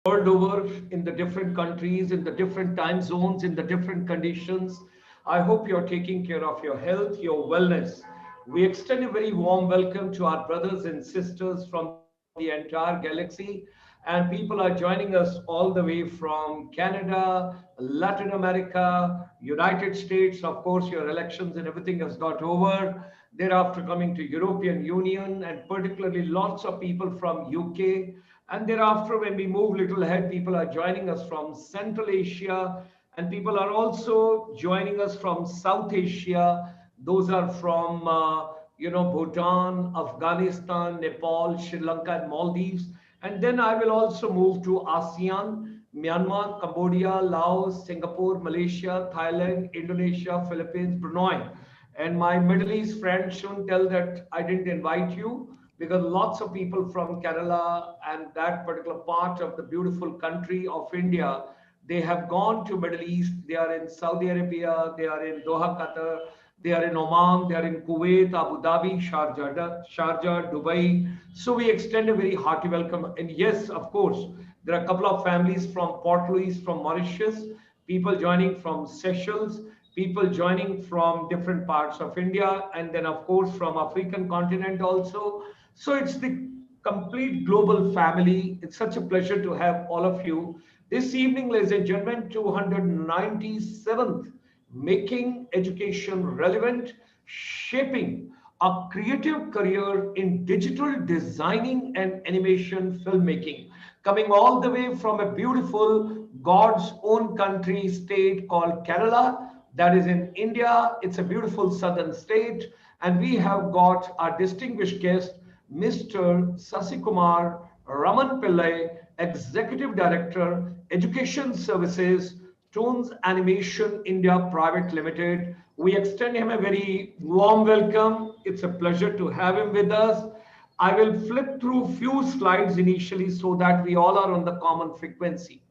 world over, in the different countries, in the different time zones, in the different conditions. I hope you're taking care of your health, your wellness. We extend a very warm welcome to our brothers and sisters from the entire galaxy. And people are joining us all the way from Canada, Latin America, United States. Of course, your elections and everything has got over. Thereafter, coming to European Union and particularly lots of people from UK. And thereafter, when we move little ahead, people are joining us from Central Asia, and people are also joining us from South Asia. Those are from, Bhutan, Afghanistan, Nepal, Sri Lanka, and Maldives. And then I will also move to ASEAN, Myanmar, Cambodia, Laos, Singapore, Malaysia, Thailand, Indonesia, Philippines, Brunei. And my Middle East friends shouldn't tell that I didn't invite you, because lots of people from Kerala and that particular part of the beautiful country of India, they have gone to Middle East. They are in Saudi Arabia, they are in Doha, Qatar, they are in Oman, they are in Kuwait, Abu Dhabi, Sharjah, Dubai. So we extend a very hearty welcome. And yes, of course, there are a couple of families from Port Louis, from Mauritius, people joining from Seychelles, people joining from different parts of India, and then of course from African continent also. So it's the complete global family. It's such a pleasure to have all of you. This evening, ladies and gentlemen, 297th, Making Education Relevant, Shaping a Creative Career in Digital Designing and Animation Filmmaking. Coming all the way from a beautiful God's own country state called Kerala, that is in India. It's a beautiful southern state. And we have got our distinguished guest, Mr. Sasi Kumar, Raman Pillai, Executive Director, Education Services, Toonz Animation India Private Limited. We extend him a very warm welcome. It's a pleasure to have him with us. I will flip through few slides initially so that we all are on the common frequency.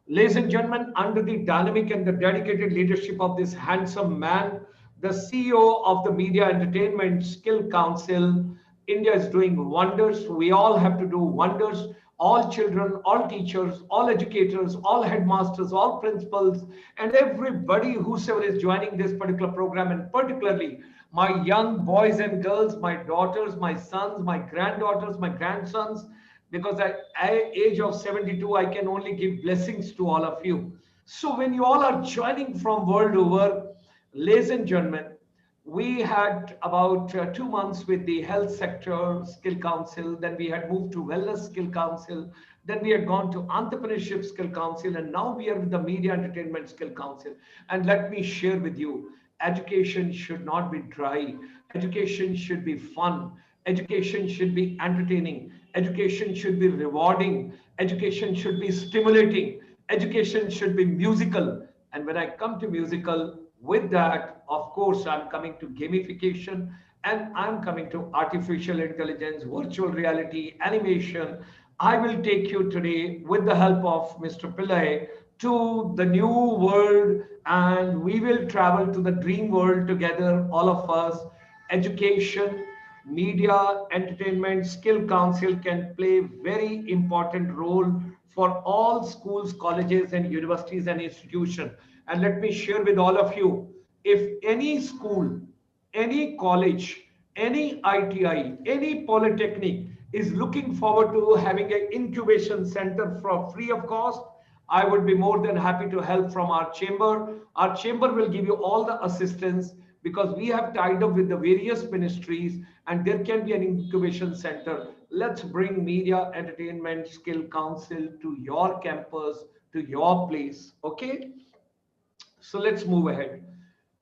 Ladies and gentlemen, under the dynamic and the dedicated leadership of this handsome man, the CEO of the Media Entertainment Skill Council, India is doing wonders. We all have to do wonders. All children, all teachers, all educators, all headmasters, all principals, and everybody whosoever is joining this particular program, and particularly my young boys and girls, my daughters, my sons, my granddaughters, my grandsons, because at age of 72, I can only give blessings to all of you. So when you all are joining from world over, ladies and gentlemen, we had about 2 months with the health sector skill council, then we had moved to wellness skill council, then we had gone to entrepreneurship skill council, and now we are with the media entertainment skill council. And let me share with you, education should not be dry. Education should be fun. Education should be entertaining. Education should be rewarding. Education should be stimulating. Education should be musical. And when I come to musical, with that, of course, I'm coming to gamification, and I'm coming to artificial intelligence, virtual reality, animation. I will take you today with the help of Mr. Pillai to the new world, and we will travel to the dream world together, all of us. Education, media, entertainment, skill council can play very important role for all schools, colleges, and universities and institutions. And let me share with all of you, if any school, any college, any ITI, any polytechnic is looking forward to having an incubation center for free of cost, I would be more than happy to help from our chamber. Our chamber will give you all the assistance, because we have tied up with the various ministries, and there can be an incubation center. Let's bring Media Entertainment Skill Council to your campus, to your place. Okay? So let's move ahead.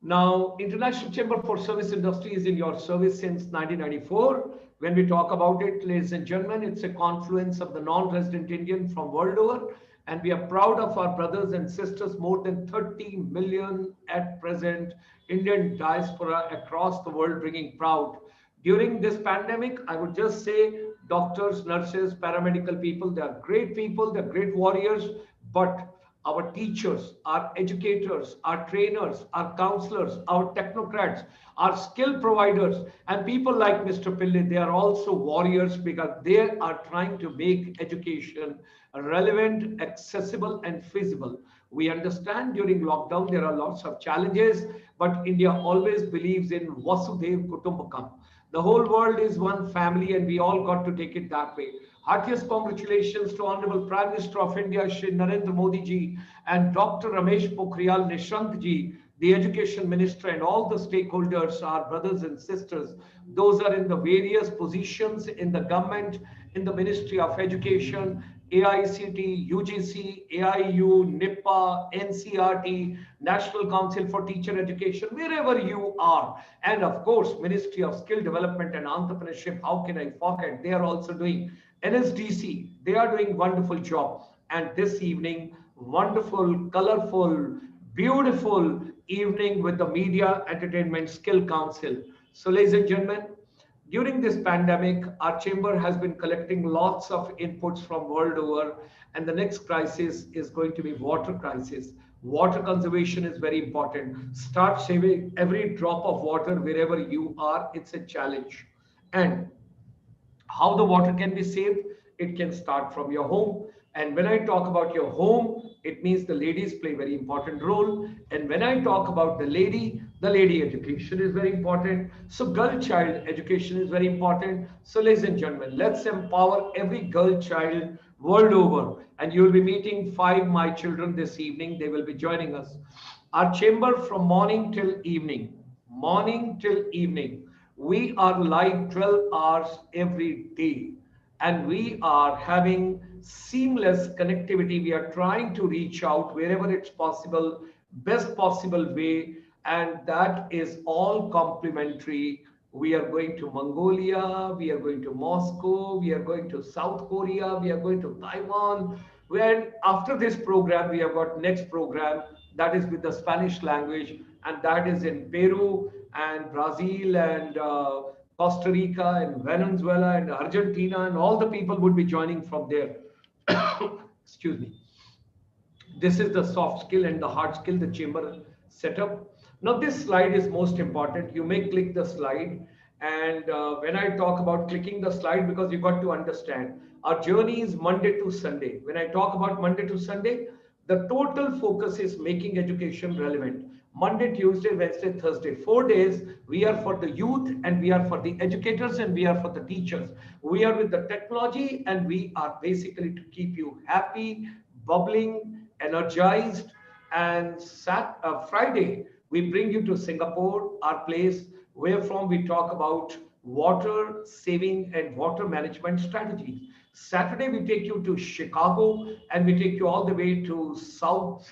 Now, International Chamber for Service Industry is in your service since 1994. When we talk about it, ladies and gentlemen, it's a confluence of the non-resident Indian from world over. And we are proud of our brothers and sisters, more than 30 million at present, Indian diaspora across the world, bringing proud. During this pandemic, I would just say doctors, nurses, paramedical people, they are great people, they're great warriors, but our teachers, our educators, our trainers, our counselors, our technocrats, our skill providers, and people like Mr. Pillai, they are also warriors because they are trying to make education relevant, accessible, and feasible. We understand during lockdown there are lots of challenges, but India always believes in Vasudev Kutumbakam. The whole world is one family, and we all got to take it that way. Heartiest congratulations to Honorable Prime Minister of India, Shri Narendra Modi ji, and Dr. Ramesh Pokhriyal Nishank ji, the Education Minister, and all the stakeholders, our brothers and sisters. Those are in the various positions in the government, in the Ministry of Education, AICT, UGC, AIU, NIPA, NCRT, National Council for Teacher Education, wherever you are. And of course, Ministry of Skill Development and Entrepreneurship, how can I forget? They are also doing NSDC. They are doing wonderful job. And this evening, wonderful, colorful, beautiful evening with the Media Entertainment Skill Council. So ladies and gentlemen, during this pandemic, our chamber has been collecting lots of inputs from world over, and the next crisis is going to be water crisis. Water conservation is very important. Start saving every drop of water wherever you are. It's a challenge. And how the water can be saved? It can start from your home. And when I talk about your home, it means the ladies play a very important role. And when I talk about the lady education is very important. So girl child education is very important. So ladies and gentlemen, let's empower every girl child world over. And you will be meeting 5 my children this evening. They will be joining us. Our chamber from morning till evening. Morning till evening. We are live 12 hours every day, and we are having seamless connectivity. We are trying to reach out wherever it's possible, best possible way, and that is all complimentary. We are going to Mongolia, we are going to Moscow, we are going to South Korea, we are going to Taiwan. Where after this program, we have got next program that is with the Spanish language, and that is in Peru and Brazil and Costa Rica and Venezuela and Argentina, and all the people would be joining from there. Excuse me. This is the soft skill and the hard skill, the chamber setup. Now, this slide is most important. You may click the slide. And when I talk about clicking the slide, because you got to understand, our journey is Monday to Sunday. When I talk about Monday to Sunday, the total focus is making education relevant. Monday, Tuesday, Wednesday, Thursday, 4 days, we are for the youth and we are for the educators and we are for the teachers. We are with the technology and we are basically to keep you happy, bubbling, energized. And Friday, we bring you to Singapore, our place, where from we talk about water saving and water management strategies. Saturday, we take you to Chicago and we take you all the way to South,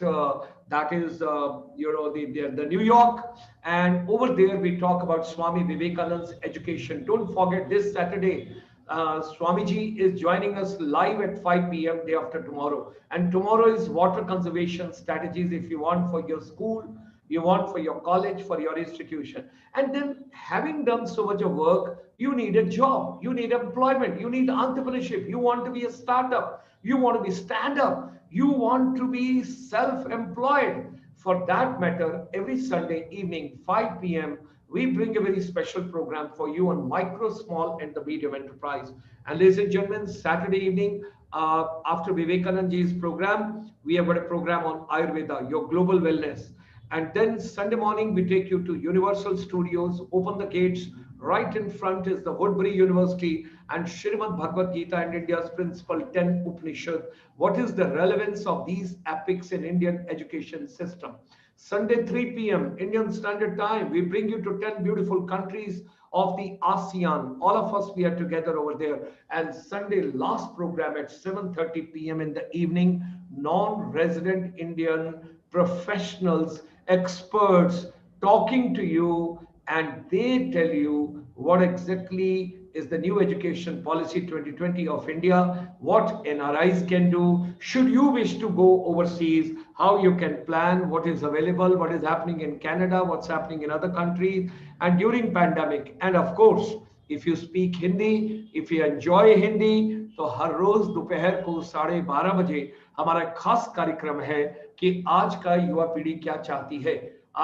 that is, the New York. And over there, we talk about Swami Vivekananda's education. Don't forget this Saturday, Swamiji is joining us live at 5 p.m. day after tomorrow. And tomorrow is water conservation strategies if you want for your school, you want for your college, for your institution. And then having done so much of work, you need a job, you need employment, you need entrepreneurship, you want to be a startup, you want to be stand-up, you want to be self-employed. For that matter, every Sunday evening, 5 p.m., we bring a very special program for you on micro, small, and the medium enterprise. And ladies and gentlemen, Saturday evening, after Vivekananda's program, we have got a program on Ayurveda, your global wellness. And then Sunday morning, we take you to Universal Studios, open the gates. Right in front is the Woodbury University and Srimad Bhagavad Gita and India's principal 10 Upanishad. What is the relevance of these epics in Indian education system? Sunday, 3 p.m. Indian Standard Time, we bring you to 10 beautiful countries of the ASEAN. All of us, we are together over there. And Sunday, last program at 7:30 p.m. in the evening, non-resident Indian professionals, experts talking to you, and they tell you what exactly is the new education policy 2020 of India, what NRIs can do, should you wish to go overseas, how you can plan, what is available, what is happening in Canada, what's happening in other countries, and during pandemic. And of course, if you speak Hindi, if you enjoy Hindi, तो हर रोज दोपहर को 12:30 बजे हमारा खास कार्यक्रम है कि आज का युवा पीढ़ी क्या चाहती है,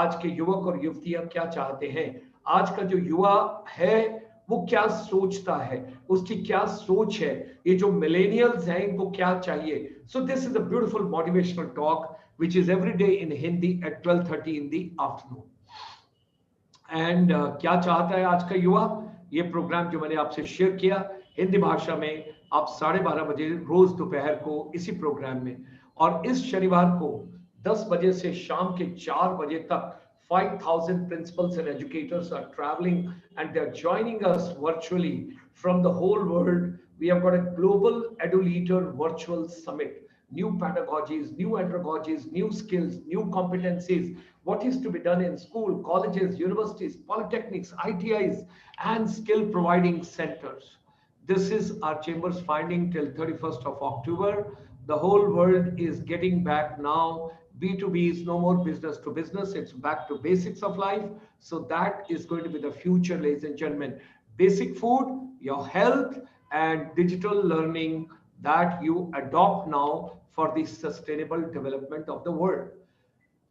आज के युवक और युवतियां क्या चाहते हैं, आज का जो युवा है वो क्या सोचता है, उसकी क्या सोच है, ये जो मिलेनियल्स हैं इनको क्या चाहिए. So this is a beautiful motivational talk which is every day in Hindi at 12:30 in the afternoon. And क्या चाहता है आज का युवा, ये प्रोग्राम जो मैंने आपसे शेयर किया हिंदी भाषा में, आप 12:30 बजे रोज दोपहर को इसी प्रोग्राम में, और इस शनिवार को 10 बजे से शाम के 4 बजे तक 5,000 principals and educators are traveling and they're joining us virtually from the whole world. We have got a global eduleader virtual summit. New pedagogies, new andragogies, new skills, new competencies, what is to be done in school, colleges, universities, polytechnics, ITIs, and skill providing centers. This is our chamber's finding till 31st of October. The whole world is getting back now. B2B is no more business to business. It's back to basics of life. So that is going to be the future, ladies and gentlemen. Basic food, your health, and digital learning that you adopt now for the sustainable development of the world.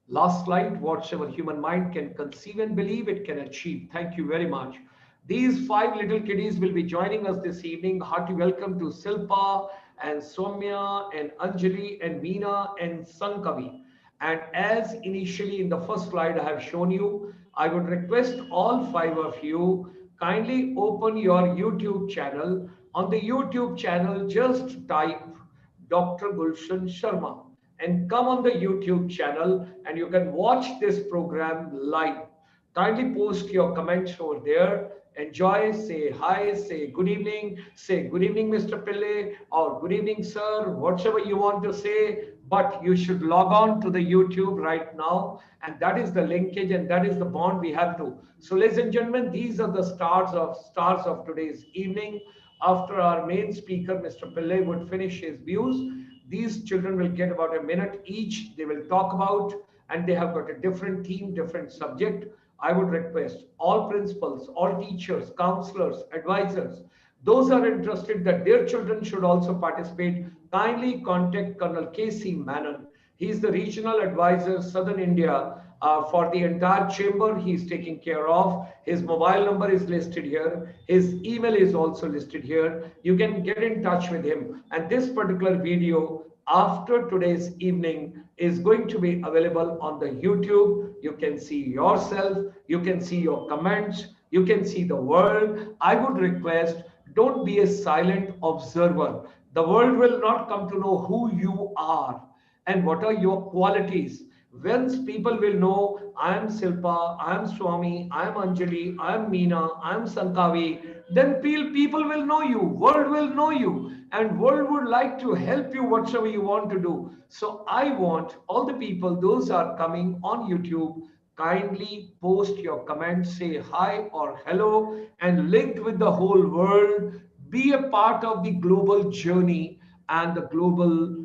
Last slide, whatsoever human mind can conceive and believe, it can achieve. Thank you very much. These 5 little kiddies will be joining us this evening. Hearty welcome to Silpa and Soumya and Anjali and Meena and Sankavi. And as initially in the first slide I have shown you, I would request all 5 of you kindly open your YouTube channel. On the YouTube channel, just type Dr. Gulshan Sharma and come on the YouTube channel and you can watch this program live. Kindly post your comments over there. Enjoy, say hi, say good evening, Mr. Pillai, or good evening, sir, whatever you want to say. But you should log on to the YouTube right now, and that is the linkage and that is the bond we have to. So, ladies and gentlemen, these are the stars of today's evening. After our main speaker, Mr. Pillai, would finish his views, these children will get about a minute each. They will talk about, and they have got a different theme, different subject. I would request all principals, all teachers, counselors, advisors, those are interested that their children should also participate, kindly contact Colonel K.C. Manon. He is the regional advisor, Southern India, for the entire chamber. He is taking care of. His mobile number is listed here. His email is also listed here. You can get in touch with him. And this particular video, after today's evening, is going to be available on the YouTube. You can see yourself. You can see your comments. You can see the world. I would request, don't be a silent observer. The world will not come to know who you are and what are your qualities. Once people will know, I am Silpa, I am Swami, I am Anjali, I am Meena, I am Sankavi, then people will know you, world will know you, and world would like to help you whatever you want to do. So I want all the people, those are coming on YouTube, kindly post your comments, say hi or hello, and linked with the whole world. Be a part of the global journey and the global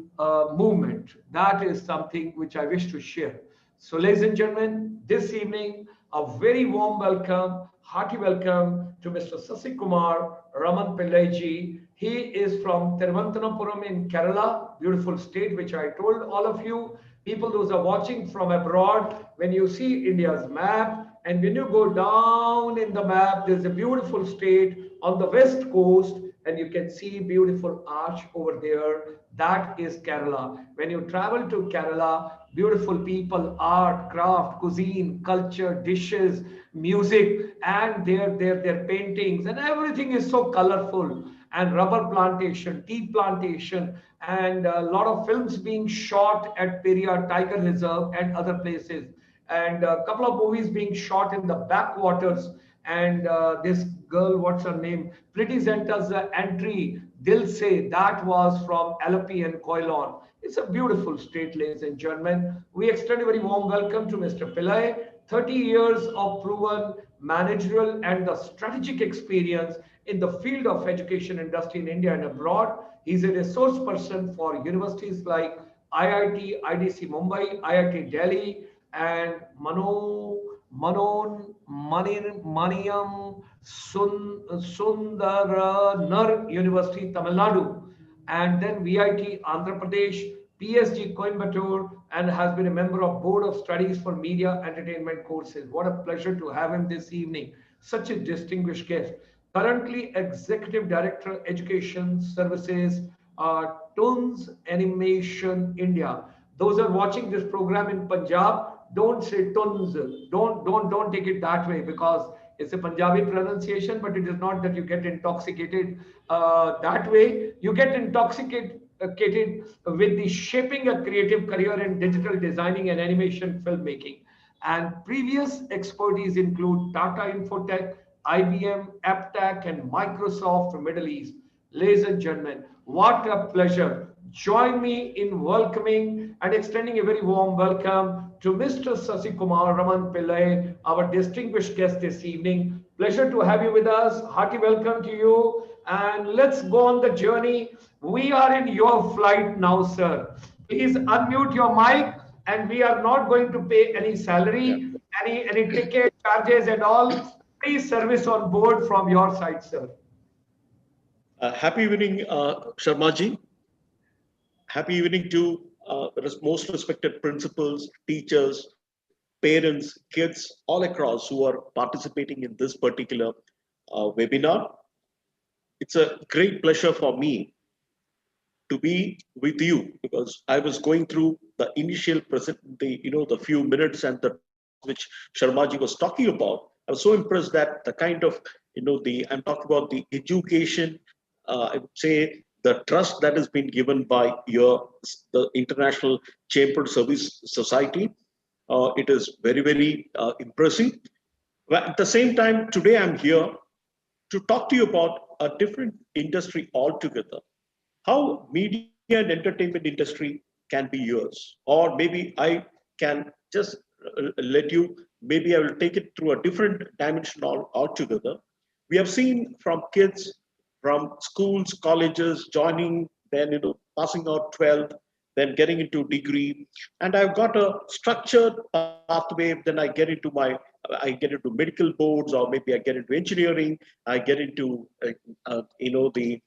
movement. That is something which I wish to share. So, ladies and gentlemen, this evening, a very warm welcome, hearty welcome to Mr. Sasi Kumar Raman Pillai ji. He is from Thiruvananthapuram in Kerala, beautiful state, which I told all of you. People, those are watching from abroad, when you see India's map, and when you go down in the map, there's a beautiful state on the west coast, and you can see beautiful arch over there. That is Kerala. When you travel to Kerala, beautiful people, art, craft, cuisine, culture, dishes, music, and their paintings, and everything is so colorful. And rubber plantation, tea plantation, and a lot of films being shot at Periyar Tiger Reserve and other places, and a couple of movies being shot in the backwaters. And this girl, what's her name? Pretty Zenta's entry, Dil Se, that was from Alapi and Koilon. It's a beautiful state, ladies and gentlemen. We extend a very warm welcome to Mr. Pillai. 30 years of proven managerial and the strategic experience in the field of education industry in India and abroad. He's a resource person for universities like IIT IDC Mumbai, IIT Delhi, and Manonmaniam, Sundarnar University, Tamilnadu. and then VIT Andhra Pradesh, PSG Coimbatore, and has been a member of Board of Studies for Media Entertainment Courses. What a pleasure to have him this evening. Such a distinguished guest. Currently Executive Director, Education Services, Toonz Animation India. Those are watching this program in Punjab, don't say Toonz. Don't take it that way, because it's a Punjabi pronunciation, but it is not that you get intoxicated that way. You get intoxicated with the shaping a creative career in digital designing and animation filmmaking. And previous expertise include Tata Infotech, IBM, APTECH, and Microsoft Middle East. Ladies and gentlemen, what a pleasure. Join me in welcoming and extending a very warm welcome to Mr. Sasi Kumar Raman Pillai, our distinguished guest this evening. Pleasure to have you with us. Hearty welcome to you. And let's go on the journey. We are in your flight now, sir. Please unmute your mic, and we are not going to pay any salary, any ticket charges at all. Please service on board from your side, sir. Happy evening, Sharma ji. Happy evening to most respected principals, teachers, parents, kids all across who are participating in this particular webinar. It's a great pleasure for me to be with you, because I was going through the initial the few minutes and the which Sharma ji was talking about. I was so impressed that the kind of I'm talking about the education, I would say the trust that has been given by the International Chamber Service Society. It is very impressive. But at the same time, today I'm here to talk to you about a different industry altogether. How media and entertainment industry can be yours, or maybe I can just let you. Maybe I will take it through a different dimension altogether. We have seen from kids from schools, colleges, joining, then passing out 12th, then getting into degree, and I've got a structured pathway. Then I get into medical boards, or maybe I get into engineering, I get into the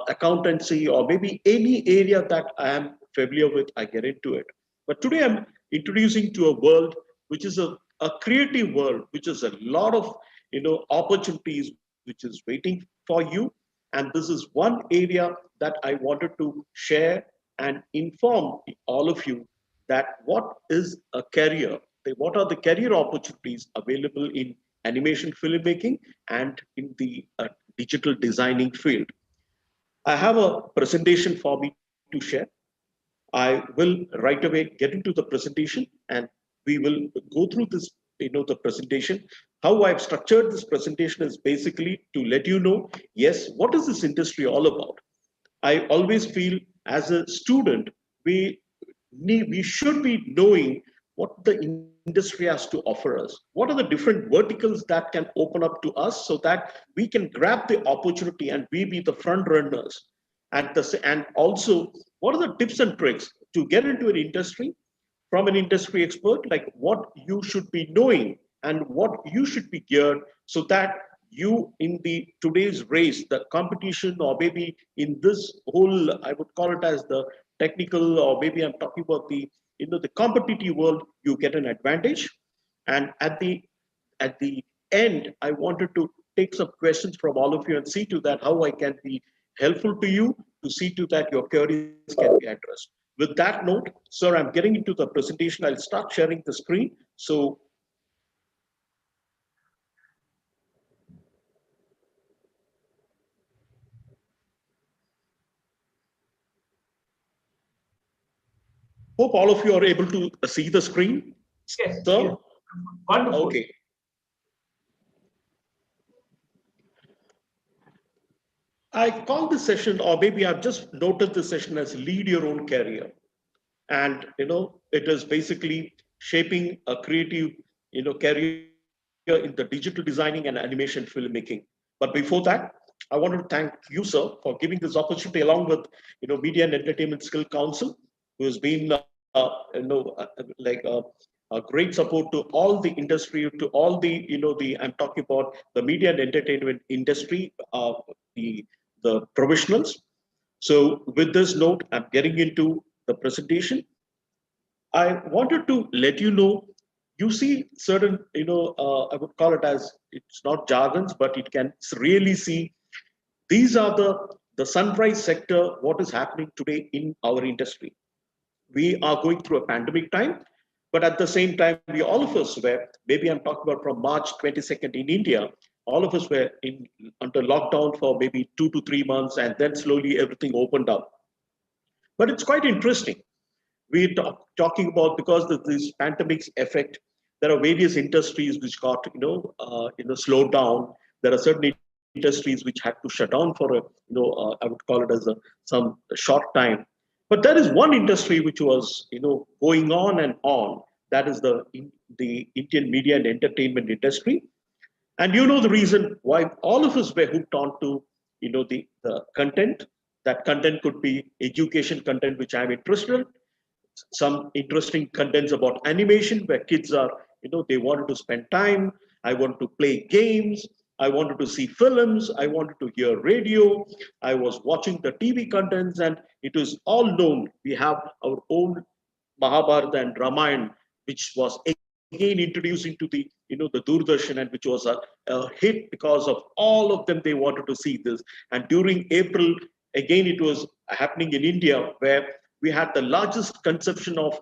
accountancy, or maybe any area that I am familiar with, I get into it. But today I'm introducing to a world which is a creative world, which is a lot of opportunities which is waiting for you. And this is one area that I wanted to share and inform all of you that what is a career, what are the career opportunities available in animation filmmaking and in the digital designing field. I have a presentation for me to share. I will right away get into the presentation, and we will go through this, the presentation. How I've structured this presentation is basically to let you know, yes, what is this industry all about? I always feel as a student, we should be knowing what the industry has to offer us. What are the different verticals that can open up to us, so that we can grab the opportunity and we be the front runners. And also, what are the tips and tricks to get into an industry from an industry expert, like what you should be knowing and what you should be geared, so that you in the today's race, the competition, or maybe in this whole, I would call it as the technical, or maybe I'm talking about the the competitive world, you get an advantage. And at the end, I wanted to take some questions from all of you and see to that how I can be helpful to you, to see to that your queries can be addressed. With that note, sir, I'm getting into the presentation. I'll start sharing the screen. So hope all of you are able to see the screen. Yes, Sir? yes. Wonderful. Okay. I call this session, or maybe I've just noted this session as lead your own career. And it is basically shaping a creative career in the digital designing and animation filmmaking. But before that, I wanted to thank you, sir, for giving this opportunity, along with Media and Entertainment Skill Council, who has been like a great support to all the industry, to all the I'm talking about the media and entertainment industry, the professionals. So with this note, I'm getting into the presentation. I wanted to let you know, you see certain, I would call it as, it's not jargons, but it can really see, these are the sunrise sector, what is happening today in our industry. We are going through a pandemic time, but at the same time, we all of us were, maybe I'm talking about from March 22nd in India, all of us were in under lockdown for maybe 2 to 3 months, and then slowly everything opened up. But it's quite interesting. We're talking about, because of this pandemic's effect, there are various industries which got slowed down. There are certain industries which had to shut down for I would call it as some short time. But there is one industry which was going on and on. That is the Indian media and entertainment industry. And you know the reason why all of us were hooked on to the content. That content could be education content, which I'm interested in, some interesting contents about animation where kids are, they wanted to spend time. I wanted to play games. I wanted to see films. I wanted to hear radio. I was watching the TV contents, and it was all known. We have our own Mahabharata and Raman, which was again introduced into the Doordarshan, and which was a hit because of all of them. They wanted to see this, and during April, again it was happening in India, where we had the largest consumption of.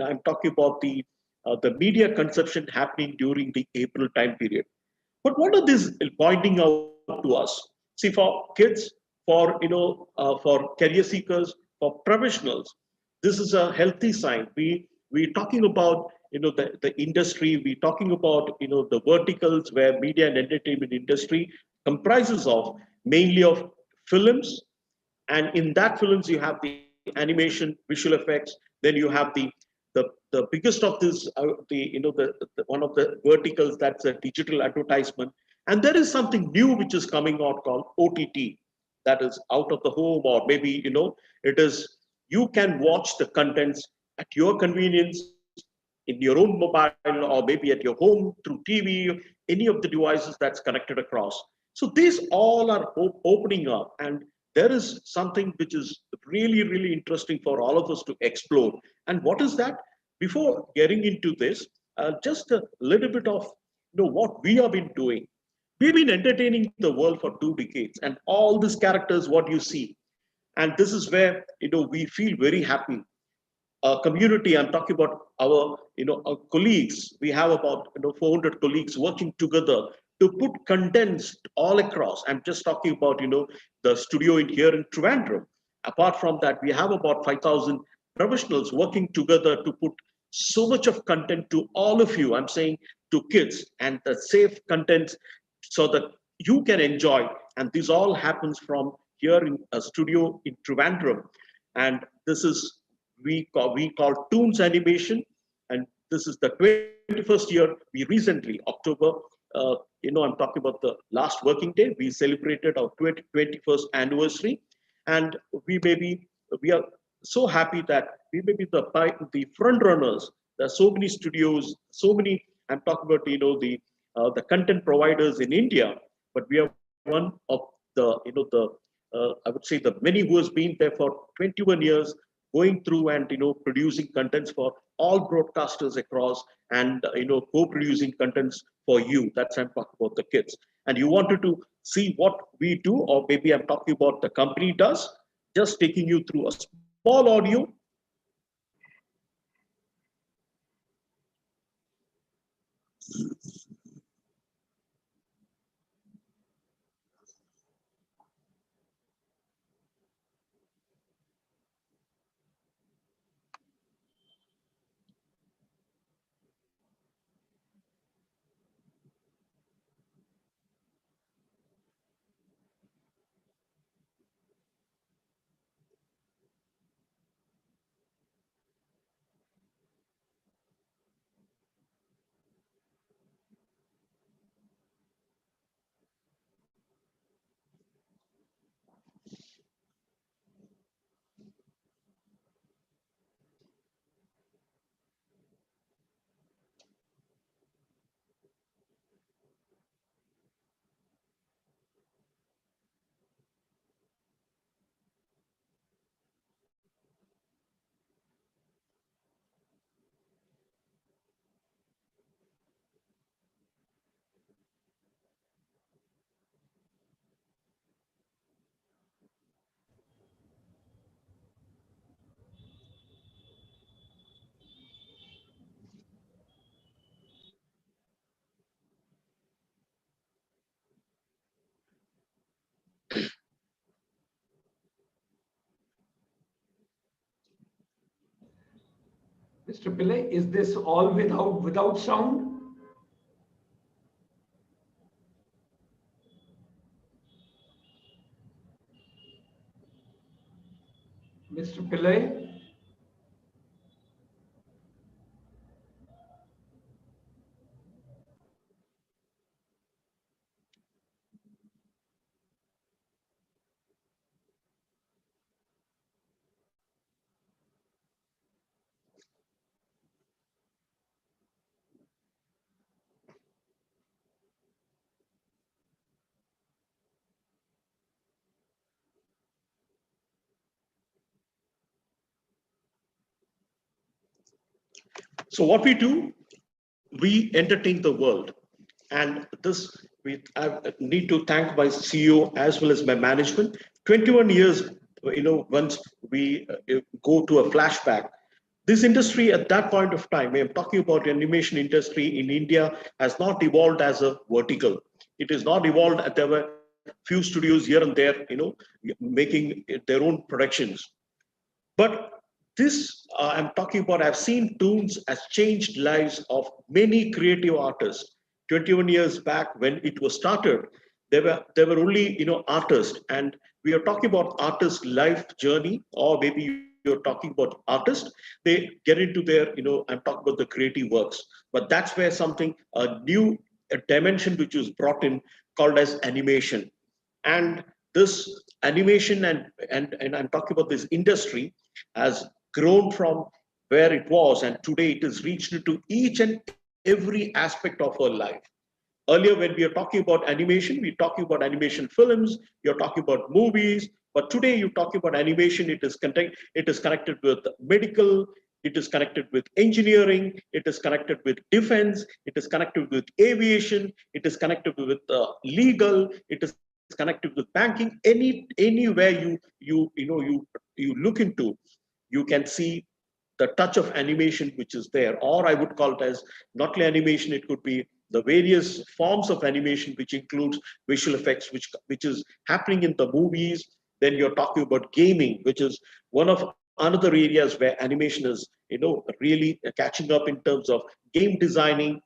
I'm talking about the media consumption happening during the April time period. But what are these pointing out to us? See, for kids, for career seekers, for professionals, this is a healthy sign. We're talking about the industry. We're talking about the verticals where media and entertainment industry comprises of mainly of films, and in that films you have the animation, visual effects. Then you have the biggest of this, the one of the verticals, that's a digital advertisement. And there is something new which is coming out called OTT, that is out of the home, or maybe it is, you can watch the contents at your convenience in your own mobile, or maybe at your home through TV, any of the devices that's connected across. So these all are opening up, and there is something which is really, really interesting for all of us to explore. And what is that? Before getting into this, just a little bit of what we have been doing. We've been entertaining the world for 2 decades, and all these characters, what you see, and this is where we feel very happy. Community, I'm talking about our colleagues. We have about 400 colleagues working together to put condensed all across. I'm just talking about the studio in here in Trivandrum. Apart from that, we have about 5,000 professionals working together to put so much of content to all of you. I'm saying to kids, and the safe content, so that you can enjoy. And this all happens from here in a studio in Trivandrum. And this is, we call Toonz Animation, and this is the 21st year. We recently, October, I'm talking about the last working day, we celebrated our 21st anniversary, and we are so happy that we may be the front runners. There are so many studios, so many. I'm talking about the content providers in India, but we are one of the I would say the many who has been there for 21 years, going through and producing contents for all broadcasters across, and co-producing contents for you. That's, I'm talking about the kids. And you wanted to see what we do, or maybe I'm talking about the company does, just taking you through a small audio. Mr. Pillai, is this all without sound? Mr. Pillai? So what we do, we entertain the world. And this, I need to thank my CEO as well as my management. 21 years, once we go to a flashback, this industry at that point of time, I'm talking about the animation industry in India, has not evolved as a vertical. It is not evolved. There were few studios here and there, making their own productions. But this, I'm talking about, I've seen Toonz has changed lives of many creative artists. 21 years back when it was started, there were only, artists, and we are talking about artist life journey, or maybe you're talking about artists, they get into their, I'm talking about the creative works. But that's where something, a dimension which was brought in called as animation. And this animation and I'm talking about this industry has grown from where it was, and today it has reached into each and every aspect of our life. Earlier, when we are talking about animation, we're talking about animation films, you're talking about movies, but today you're talking about animation. It is connected with medical, it is connected with engineering, it is connected with defense, it is connected with aviation, it is connected with legal, it is connected with banking. Anywhere you look into, you can see the touch of animation which is there, or I would call it as not only animation, it could be the various forms of animation, which includes visual effects, which is happening in the movies. Then you're talking about gaming, which is one of another areas where animation is, really catching up in terms of game designing.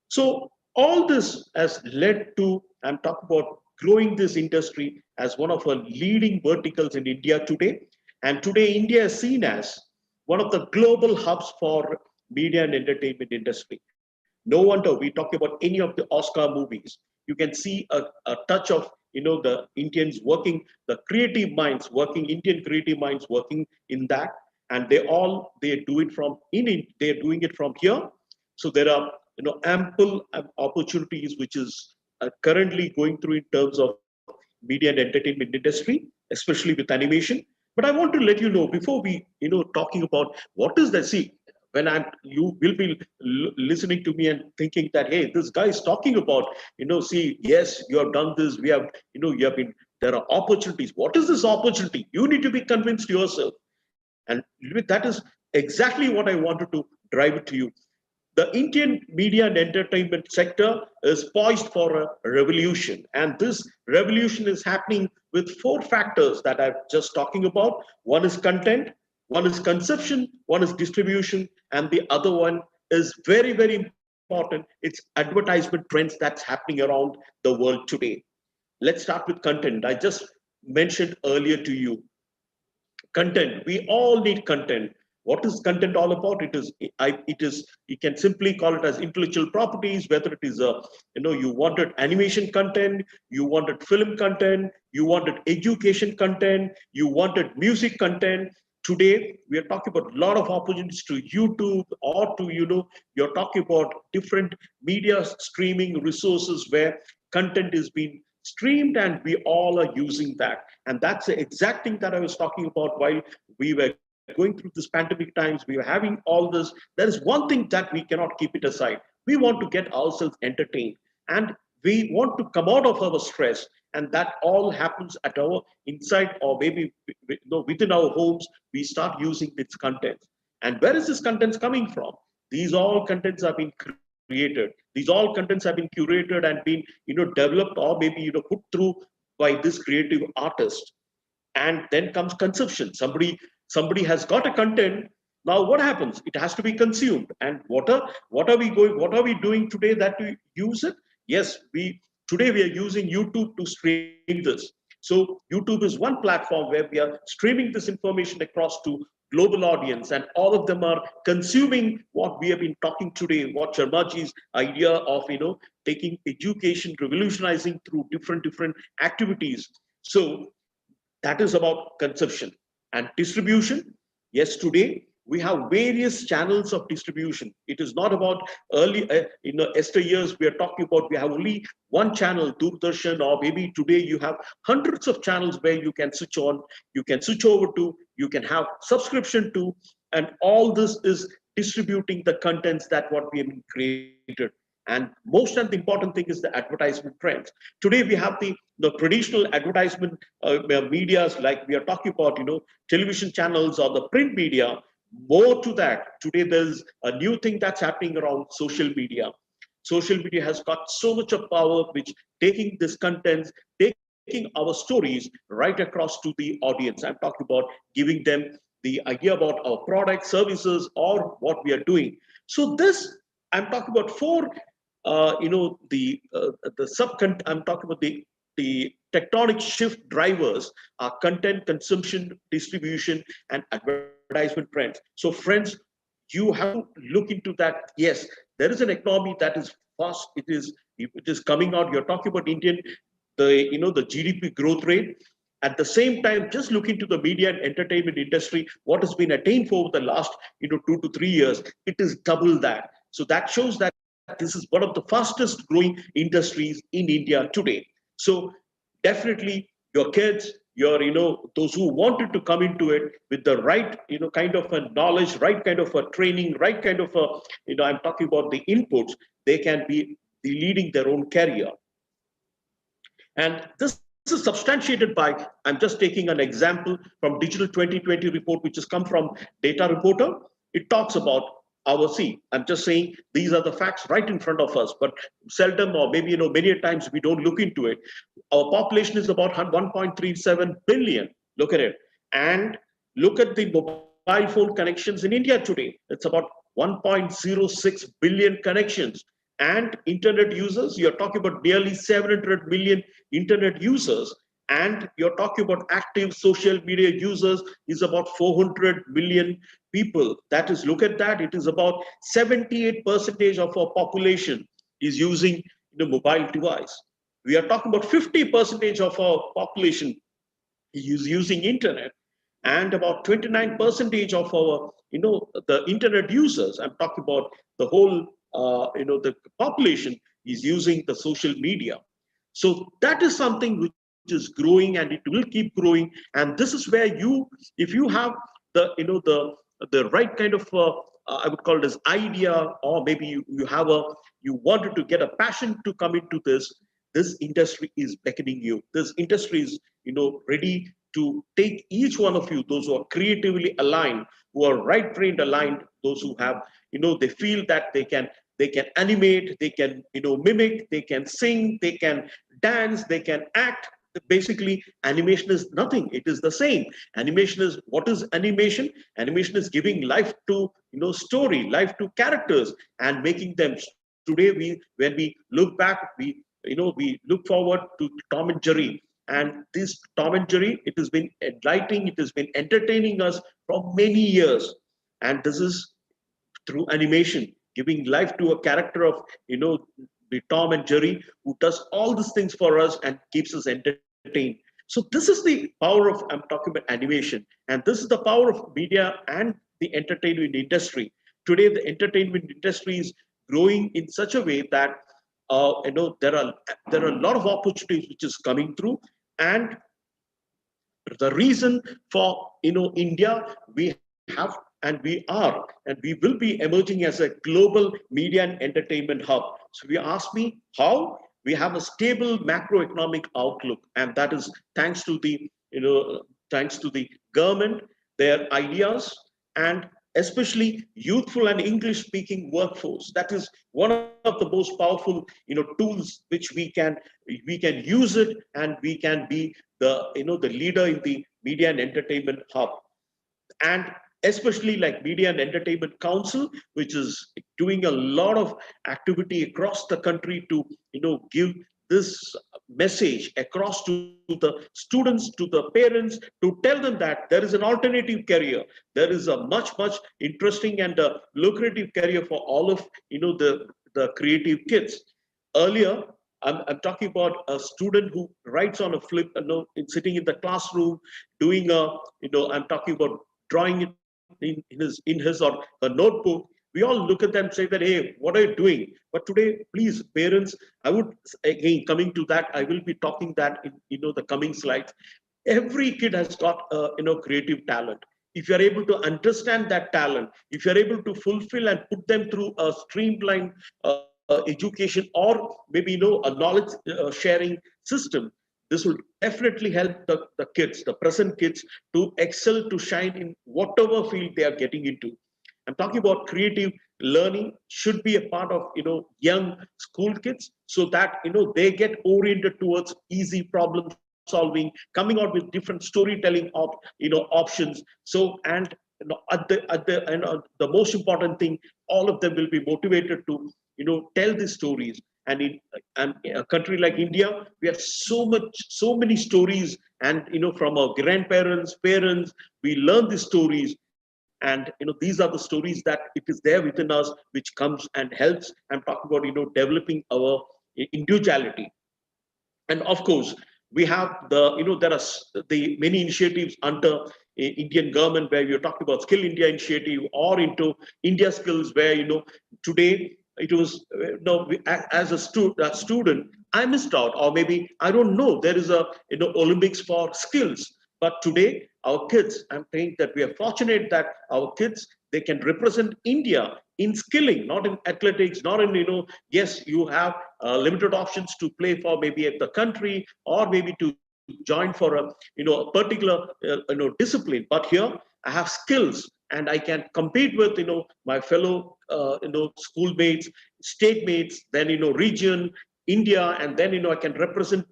So all this has led to, I'm talking about growing this industry as one of our leading verticals in India today. And today India is seen as one of the global hubs for media and entertainment industry. No wonder we talk about any of the Oscar movies. You can see a touch of, the Indians working, the creative minds working, Indian creative minds working in that. And they do it from they're doing it from here. So there are, ample opportunities which is currently going through in terms of media and entertainment industry, especially with animation. But I want to let you know, before we, talking about what is that. See, when you will be listening to me and thinking that, hey, this guy is talking about, see, yes, you have done this, we have, you have been, there are opportunities. What is this opportunity? You need to be convinced yourself. And that is exactly what I wanted to drive it to you. The Indian media and entertainment sector is poised for a revolution. And this revolution is happening with four factors that I'm just talking about. One is content, one is consumption, one is distribution, and the other one is very, very important. It's advertisement trends that's happening around the world today. Let's start with content. I just mentioned earlier to you, content. We all need content. What is content all about? It is you can simply call it as intellectual properties. Whether it is you wanted animation content, you wanted film content, you wanted education content, you wanted music content. Today we are talking about a lot of opportunities to YouTube, or to, you're talking about different media streaming resources where content is being streamed, and we all are using that. And that's the exact thing that I was talking about while we were going through this pandemic times. We were having all this. There is one thing that we cannot keep it aside. We want to get ourselves entertained, and we want to come out of our stress. And that all happens at our inside, or maybe, within our homes. We start using its content. And where is this content coming from? These all contents have been created. These all contents have been curated and been, developed, or maybe, put through by this creative artist. And then comes consumption. Somebody has got a content, Now what happens? It has to be consumed. And what are we doing today that we use it? Yes, today we are using YouTube to stream this. So YouTube is one platform where we are streaming this information across to global audience, and all of them are consuming what we have been talking today, what Sharmaji's idea of, taking education, revolutionizing through different activities. So that is about consumption and distribution. Yes, today we have various channels of distribution. It is not about early, yesteryears we are talking about we have only one channel, Doordarshan, or maybe today you have hundreds of channels where you can switch on, you can switch over to, you can have subscription to, and all this is distributing the contents that what we have created. And most and the important thing is the advertisement trends. Today we have the traditional advertisement medias, like we are talking about, television channels or the print media. More to that, today there's a new thing that's happening around social media. Social media has got so much of power, which taking this contents, taking our stories right across to the audience. I'm talking about giving them the idea about our products, services, or what we are doing. So this, I'm talking about four, I'm talking about the tectonic shift drivers are content consumption, distribution, and advertisement trends. So friends, you have to look into that. Yes, there is an economy that is fast. It is coming out. You're talking about Indian, the GDP growth rate. At the same time, just look into the media and entertainment industry, what has been attained for the last 2 to 3 years. It is double that. So that shows that this is one of the fastest growing industries in India today. So definitely your kids, those who wanted to come into it with the right, kind of a knowledge, right kind of a training, right kind of a, I'm talking about the inputs, they can be leading their own career. And this is substantiated by, I'm just taking an example from Digital 2020 report, which has come from Data Reporter. It talks about I'm just saying these are the facts right in front of us, but seldom, or maybe, many times we don't look into it. Our population is about 1.37 billion. Look at it. And look at the mobile phone connections in India today. It's about 1.06 billion connections. And internet users, you're talking about nearly 700 million internet users. And you're talking about active social media users is about 400 million people. That is, look at that. It is about 78% of our population is using the mobile device. We are talking about 50% of our population is using internet, and about 29% of our, the internet users, I'm talking about the whole, the population is using the social media. So that is something which is growing, and it will keep growing. And this is where if you have the, the right kind of, I would call it as idea, or maybe you wanted to get a passion to come into this industry is beckoning you. This industry is, ready to take each one of you, those who are creatively aligned, who are right brained aligned, those who have, they feel that they can animate, they can, mimic, they can sing, they can dance, they can act. Basically, animation is nothing. It is the same. Animation is, what is animation? Animation is giving life to, story, life to characters, and making them. Today, when we look back, we look forward to Tom and Jerry. And this Tom and Jerry, it has been enlightening, it has been entertaining us for many years. And this is through animation, giving life to a character of, the Tom and Jerry, who does all these things for us and keeps us entertained. So this is the power of, I'm talking about animation. And this is the power of media and the entertainment industry. Today, the entertainment industry is growing in such a way that, there are a lot of opportunities which is coming through. And the reason for, India, we have, and we are, and we will be emerging as a global media and entertainment hub. So you ask me how? We have a stable macroeconomic outlook, and that is thanks to the, thanks to the government, their ideas, and especially youthful and English speaking workforce. That is one of the most powerful, tools which we can use it, and we can be the, the leader in the media and entertainment hub. And especially like Media and Entertainment Council, which is doing a lot of activity across the country to give this message across to the students, to the parents, to tell them that there is an alternative career. There is a much interesting and lucrative career for all of the creative kids. Earlier, I'm talking about a student who writes on a flip, sitting in the classroom, doing I'm talking about drawing it in his or her notebook. We all look at them and say that, hey, what are you doing? But today, please, parents, I would, again, coming to that, I will be talking that in the coming slides. Every kid has got creative talent. If you're able to understand that talent, if you're able to fulfill and put them through a streamlined education, or maybe a knowledge sharing system, this will definitely help the kids, the present kids, to excel, to shine in whatever field they are getting into. I'm talking about creative learning should be a part of young school kids, so that they get oriented towards easy problem solving, coming out with different storytelling options. So, and the most important thing, all of them will be motivated to tell these stories. And in a country like India, we have so many stories, and from our grandparents, parents, we learn these stories. And these are the stories that it is there within us, which comes and helps. I'm talking about developing our individuality. And of course, we have there are the many initiatives under Indian government, where we are talking about Skill India initiative, or into India Skills, where today it was as a student, I missed out, or maybe I don't know there is a Olympics for skills. But today, our kids, I'm saying that we are fortunate that our kids, they can represent India in skilling, not in athletics, not in, yes, you have limited options to play for maybe at the country, or maybe to join for a particular, discipline. But here I have skills, and I can compete with, my fellow, schoolmates, state mates, then, region, India, and then, I can represent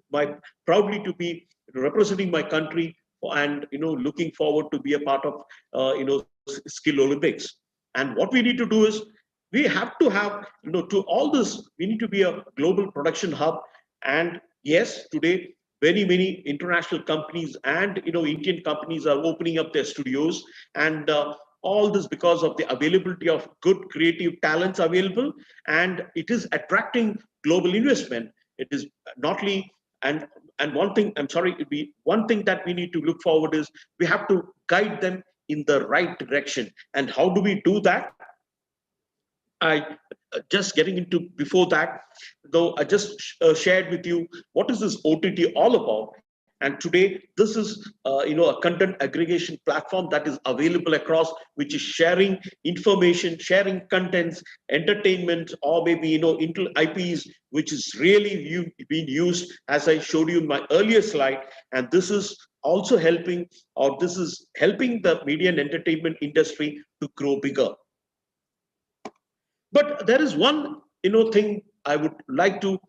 proudly to be representing my country, and looking forward to be a part of skill Olympics. And what we need to do is, we have to have to all this, we need to be a global production hub. And yes, today many international companies and Indian companies are opening up their studios, and all this because of the availability of good creative talents available, and it is attracting global investment. It is not only, and one thing, I'm sorry, one thing that we need to look forward is, we have to guide them in the right direction. And how do we do that? I just getting into before that, though, I just shared with you what is this OTT all about. And today, this is a content aggregation platform that is available across, which is sharing information, sharing contents, entertainment, or maybe Intel IPs, which is really being used, as I showed you in my earlier slide. And this is also helping, or this is helping the media and entertainment industry to grow bigger. But there is one thing I would like to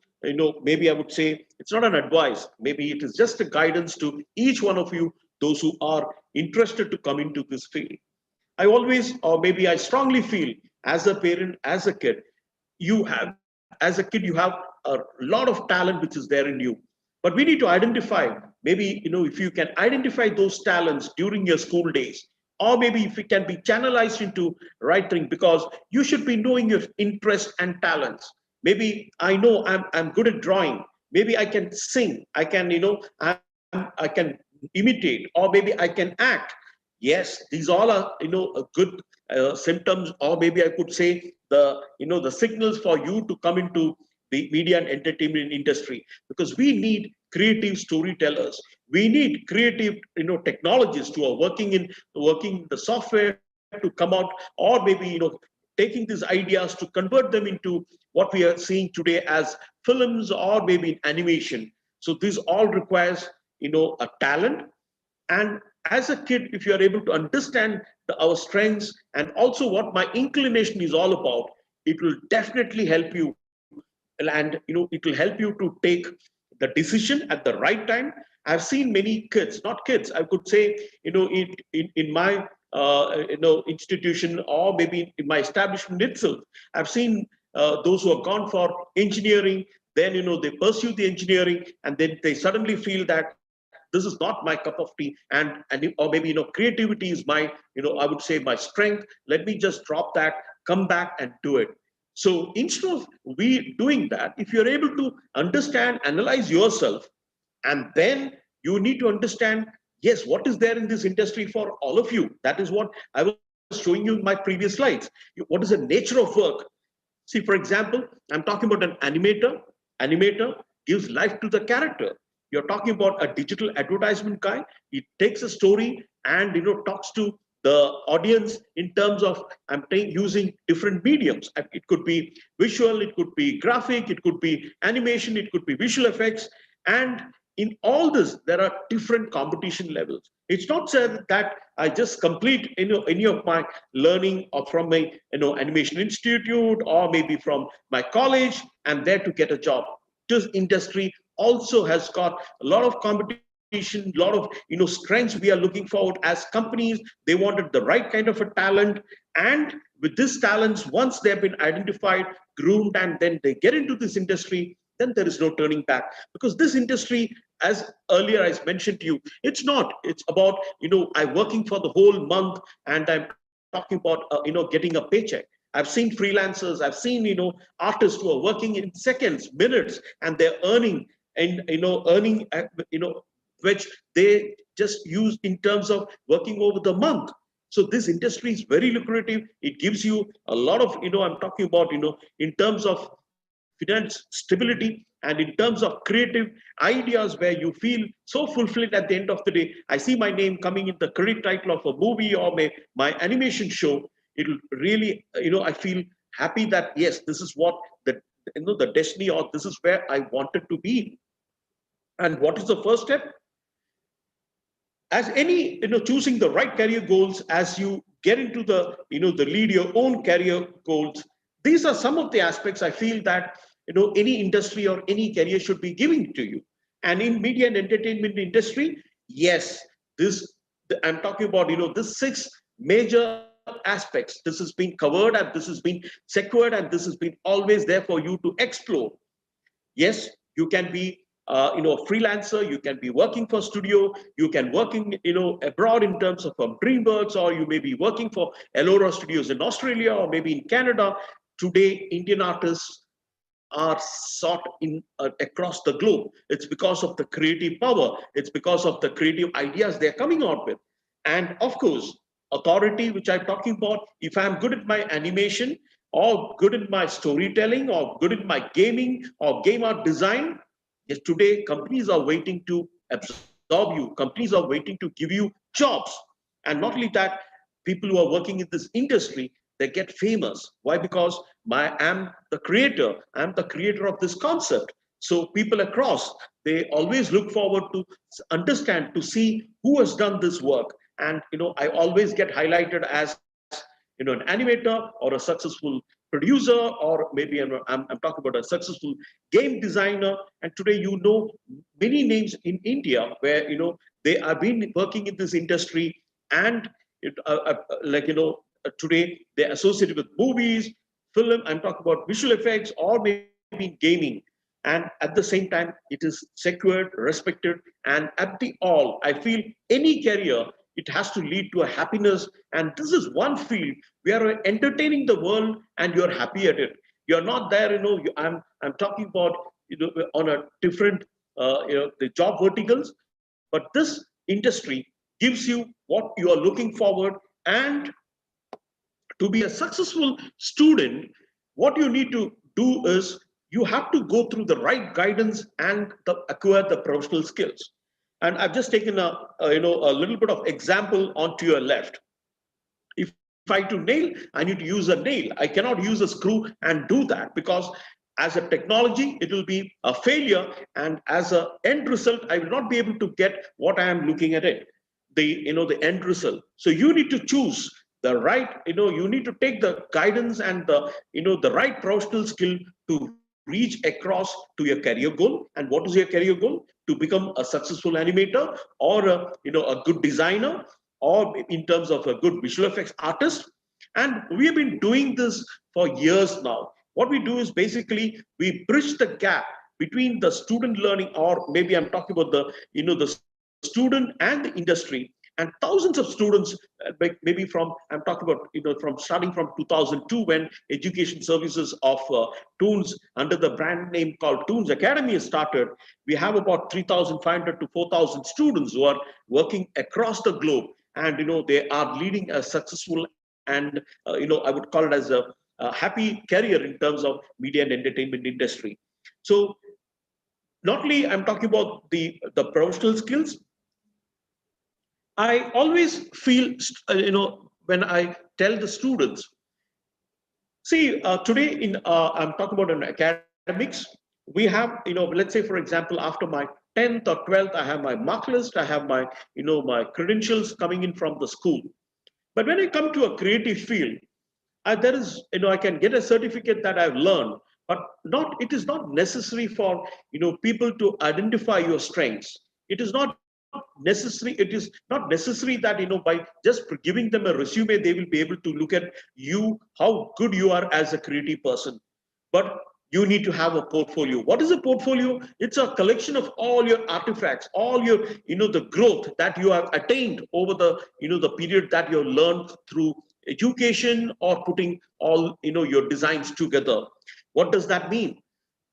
maybe I would say, it's not an advice, maybe it is just a guidance to each one of you, those who are interested to come into this field. I always, or maybe I strongly feel, as a parent, as a kid, as a kid, you have a lot of talent which is there in you. But we need to identify, maybe, if you can identify those talents during your school days, or maybe if it can be channelized into right thing, because you should be knowing your interests and talents. Maybe I know I'm good at drawing. Maybe I can sing. I can, I can imitate, or maybe I can act. Yes, these all are, good symptoms, or maybe I could say the signals for you to come into the media and entertainment industry, because we need creative storytellers. We need creative, technologists who are working the software to come out, or maybe, taking these ideas to convert them into what we are seeing today as films, or maybe animation. So this all requires, a talent. And as a kid, if you are able to understand our strengths and also what my inclination is all about, it will definitely help you. And it will help you to take the decision at the right time. I've seen many kids, not kids, I could say, in my institution, or maybe in my establishment itself. I've seen those who have gone for engineering, then they pursue the engineering, and then they suddenly feel that this is not my cup of tea, and or maybe creativity is my I would say my strength. Let me just drop that, come back and do it. So instead of we doing that, if you're able to understand, analyze yourself, and then you need to understand, yes, what is there in this industry for all of you. That is what I was showing you in my previous slides. What is the nature of work? See, for example, I'm talking about an animator. Animator gives life to the character. You're talking about a digital advertisement guy. He takes a story and talks to the audience in terms of using different mediums. It could be visual, it could be graphic, it could be animation, it could be visual effects, and in all this there are different competition levels. It's not said that I just complete any of my learning or from my animation institute or maybe from my college and there to get a job. This industry also has got a lot of competition, a lot of strengths we are looking forward as companies. They wanted the right kind of a talent, and with this talents, once they've been identified, groomed, and then they get into this industry, then there is no turning back. Because this industry, as earlier I mentioned to you, it's about I'm working for the whole month and I'm talking about getting a paycheck. I've seen freelancers, I've seen artists who are working in seconds, minutes, and they're earning, and earning which they just use in terms of working over the month. So this industry is very lucrative. It gives you a lot of I'm talking about in terms of finance stability, and in terms of creative ideas where you feel so fulfilled at the end of the day. I see my name coming in the credit title of a movie or my animation show. It'll really, I feel happy that yes, this is what the destiny, or this is where I wanted to be. And what is the first step? As any, choosing the right career goals, as you get into the the lead your own career goals, these are some of the aspects I feel that any industry or any career should be giving to you. And in media and entertainment industry, yes, I'm talking about this 6 major aspects. This has been covered and this has been secured and this has been always there for you to explore. Yes, you can be a freelancer, you can be working for studio, you can working abroad in terms of DreamWorks, or you may be working for Elora Studios in Australia or maybe in Canada. Today, Indian artists are sought in across the globe. It's because of the creative power. It's because of the creative ideas they're coming out with. And of course, authority, which I'm talking about, if I'm good at my animation or good in my storytelling or good in my gaming or game art design, yes, today companies are waiting to absorb you. Companies are waiting to give you jobs. And not only that, people who are working in this industry, they get famous. Why? Because I'm the creator. I'm the creator of this concept. So people across, they always look forward to understand, to see who has done this work. And I always get highlighted as an animator or a successful producer, or maybe I'm talking about a successful game designer. And today many names in India where they have been working in this industry, and today they're associated with movies, film. I'm talking about visual effects or maybe gaming. And at the same time, it is secured, respected, and at the all, I feel any career, it has to lead to a happiness. And this is one field where entertaining the world and you're happy at it. You're not there, I'm talking about on a different the job verticals, but this industry gives you what you are looking forward. And to be a successful student, what you need to do is you have to go through the right guidance and acquire the professional skills. And I've just taken a little bit of example onto your left. If I to nail, I need to use a nail. I cannot use a screw and do that, because as a technology, it will be a failure. And as an end result, I will not be able to get what I am looking at it, the end result. So you need to choose the right, you need to take the guidance and the right professional skill to reach across to your career goal. And what is your career goal? To become a successful animator, or a good designer, or in terms of a good visual effects artist. And we have been doing this for years now. What we do is basically we bridge the gap between the student learning, or maybe I'm talking about the, the student and the industry, and thousands of students, maybe from, I'm talking about, from starting from 2002, when education services of Toonz under the brand name called Toonz Academy started. We have about 3,500 to 4,000 students who are working across the globe, and they are leading a successful and I would call it as a happy career in terms of media and entertainment industry. So not only I'm talking about the professional skills, I always feel, when I tell the students, see, today I'm talking about in academics, we have, let's say, for example, after my 10th or 12th, I have my mark list, I have my, my credentials coming in from the school. But when I come to a creative field, there is, I can get a certificate that I've learned, but it is not necessary for, people to identify your strengths. It is not necessary. It is not necessary that, by just giving them a resume, they will be able to look at you, how good you are as a creative person. But you need to have a portfolio. What is a portfolio? It's a collection of all your artifacts, all your, the growth that you have attained over the, the period that you have learned through education or putting all, your designs together. What does that mean?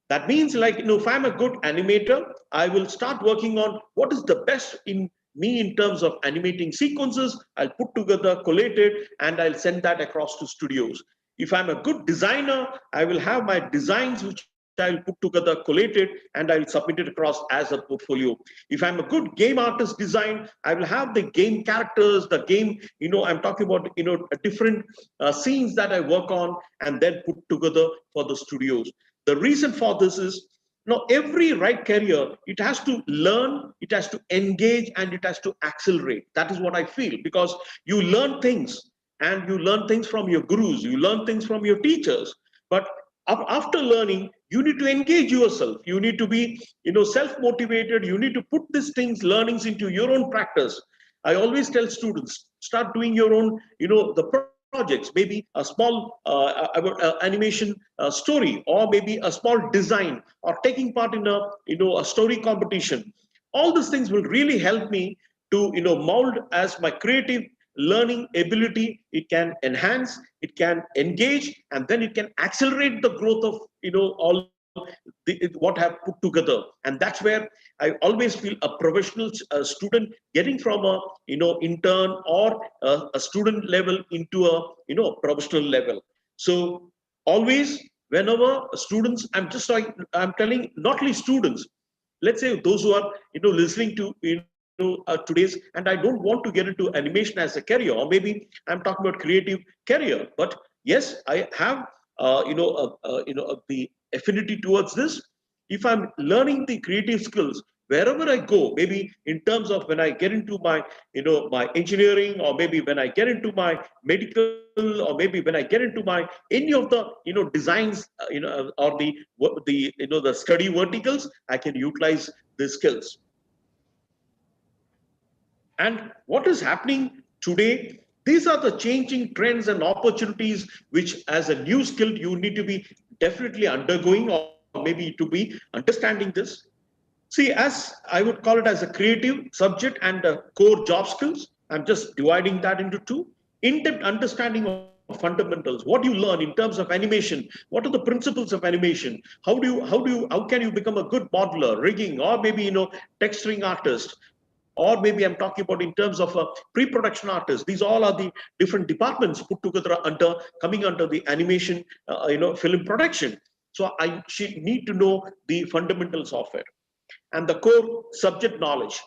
That means, like, if I'm a good animator, I will start working on what is the best in me in terms of animating sequences. I'll put together, collate it, and I'll send that across to studios. If I'm a good designer, I will have my designs which I'll put together, collate it, and I'll submit it across as a portfolio. If I'm a good game artist design, I will have the game characters, the game, I'm talking about, different scenes that I work on and then put together for the studios. The reason for this is, every right career, it has to learn, it has to engage, and it has to accelerate. That is what I feel, because you learn things, and you learn things from your gurus, you learn things from your teachers. But after learning, you need to engage yourself. You need to be, self-motivated. You need to put these things, learnings into your own practice. I always tell students, start doing your own, the projects, maybe a small animation story, or maybe a small design, or taking part in a story competition. All these things will really help me to, mold as my creative learning ability. It can enhance, it can engage, and then it can accelerate the growth of, all what I have put together. And that's where I always feel a professional student getting from a, intern or a student level into a, professional level. So always, whenever students, I'm telling not only students, let's say those who are, listening to, today's, and I don't want to get into animation as a career, or maybe I'm talking about creative career, but yes, I have, the affinity towards this. If I'm learning the creative skills wherever I go, maybe in terms of when I get into my, my engineering, or maybe when I get into my medical, or maybe when I get into my any of the, designs, or the study verticals, I can utilize the skills. And what is happening today? These are the changing trends and opportunities which, as a new skill, you need to be definitely undergoing, or maybe to be understanding this. See, as I would call it, as a creative subject and core job skills, I'm just dividing that into two. In-depth understanding of fundamentals, what you learn in terms of animation, what are the principles of animation, how can you become a good modeler, rigging, or maybe, texturing artist, or maybe I'm talking about in terms of a pre-production artist. These all are the different departments put together coming under the animation, film production. So I need to know the fundamentals of it, and the core subject knowledge.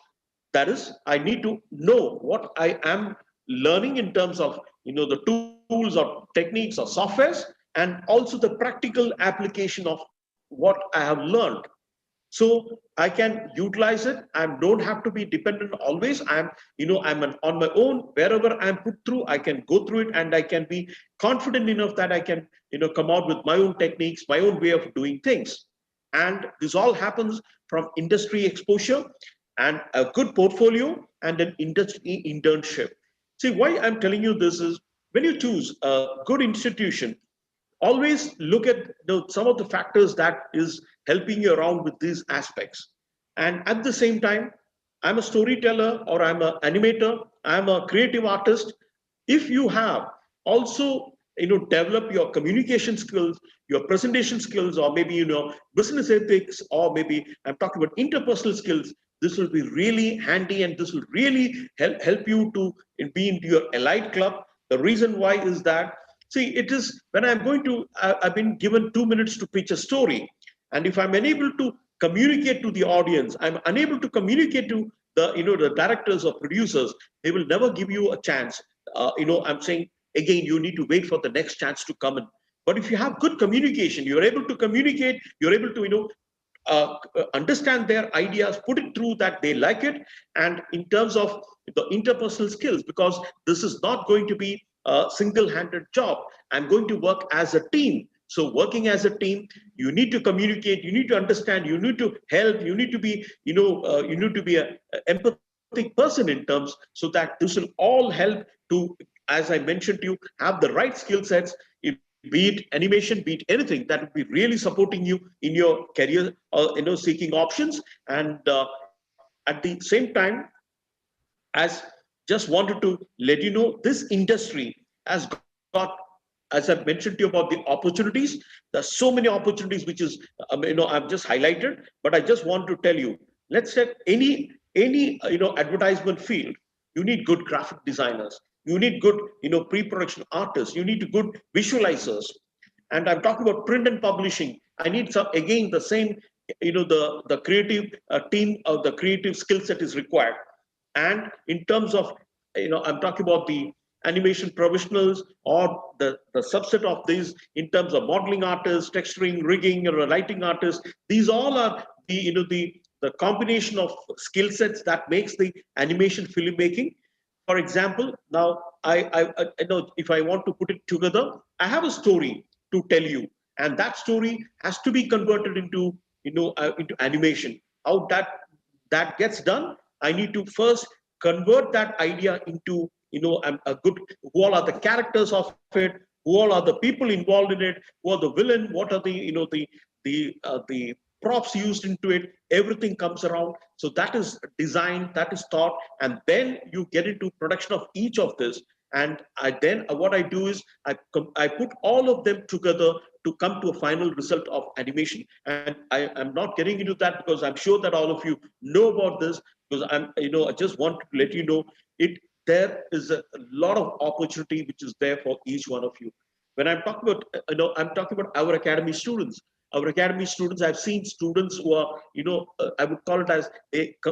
That is, I need to know what I am learning in terms of, the tools or techniques or softwares, and also the practical application of what I have learned. So I can utilize it. I don't have to be dependent always. On my own. Wherever I'm put through, I can go through it, and I can be confident enough that I can, come out with my own techniques, my own way of doing things. And this all happens from industry exposure, and a good portfolio, and an industry internship. See, why I'm telling you this is when you choose a good institution, always look at some of the factors that is helping you around with these aspects. And at the same time, I'm a storyteller or I'm an animator, I'm a creative artist. If you have also develop your communication skills, your presentation skills, or maybe business ethics, or maybe I'm talking about interpersonal skills, this will be really handy and this will really help you to be into your elite club. The reason why is that, see, it is when I'm going to, I've been given 2 minutes to pitch a story. And if I'm unable to communicate to the audience, I'm unable to communicate to the directors or producers, they will never give you a chance. I'm saying again, you need to wait for the next chance to come in. But if you have good communication, you're able to communicate, you're able to, understand their ideas, put it through that they like it. And in terms of the interpersonal skills, because this is not going to be a single-handed job, I'm going to work as a team. So working as a team, you need to communicate, you need to understand, you need to help, you need to be, you need to be a empathic person in terms, so that this will all help to, as I mentioned to you, have the right skill sets, be it animation, be it anything that would be really supporting you in your career, seeking options. And at the same time, as just wanted to let you know, this industry has got, as I've mentioned to you about the opportunities, there's so many opportunities which is I've just highlighted. But I just want to tell you, let's say any advertisement field, you need good graphic designers, you need good pre-production artists, you need good visualizers. And I'm talking about print and publishing. I need some, again, the same, the creative team of the creative skill set is required. And in terms of, I'm talking about the animation professionals, or the subset of these in terms of modeling artists, texturing, rigging, or lighting artists. These all are the combination of skill sets that makes the animation filmmaking. For example, now I know if I want to put it together, I have a story to tell you, and that story has to be converted into into animation. How that gets done? I need to first convert that idea into a good. Who all are the characters of it? Who all are the people involved in it? Who are the villain? What are the the props used into it? Everything comes around. So that is design, that is thought, and then you get into production of each of this. And what I do is I put all of them together to come to a final result of animation. And I'm not getting into that because I'm sure that all of you know about this, because I just want to let you know it. There is a lot of opportunity which is there for each one of you. When I'm talking about, I'm talking about our academy students. Our academy students, I've seen students who are, I would call it as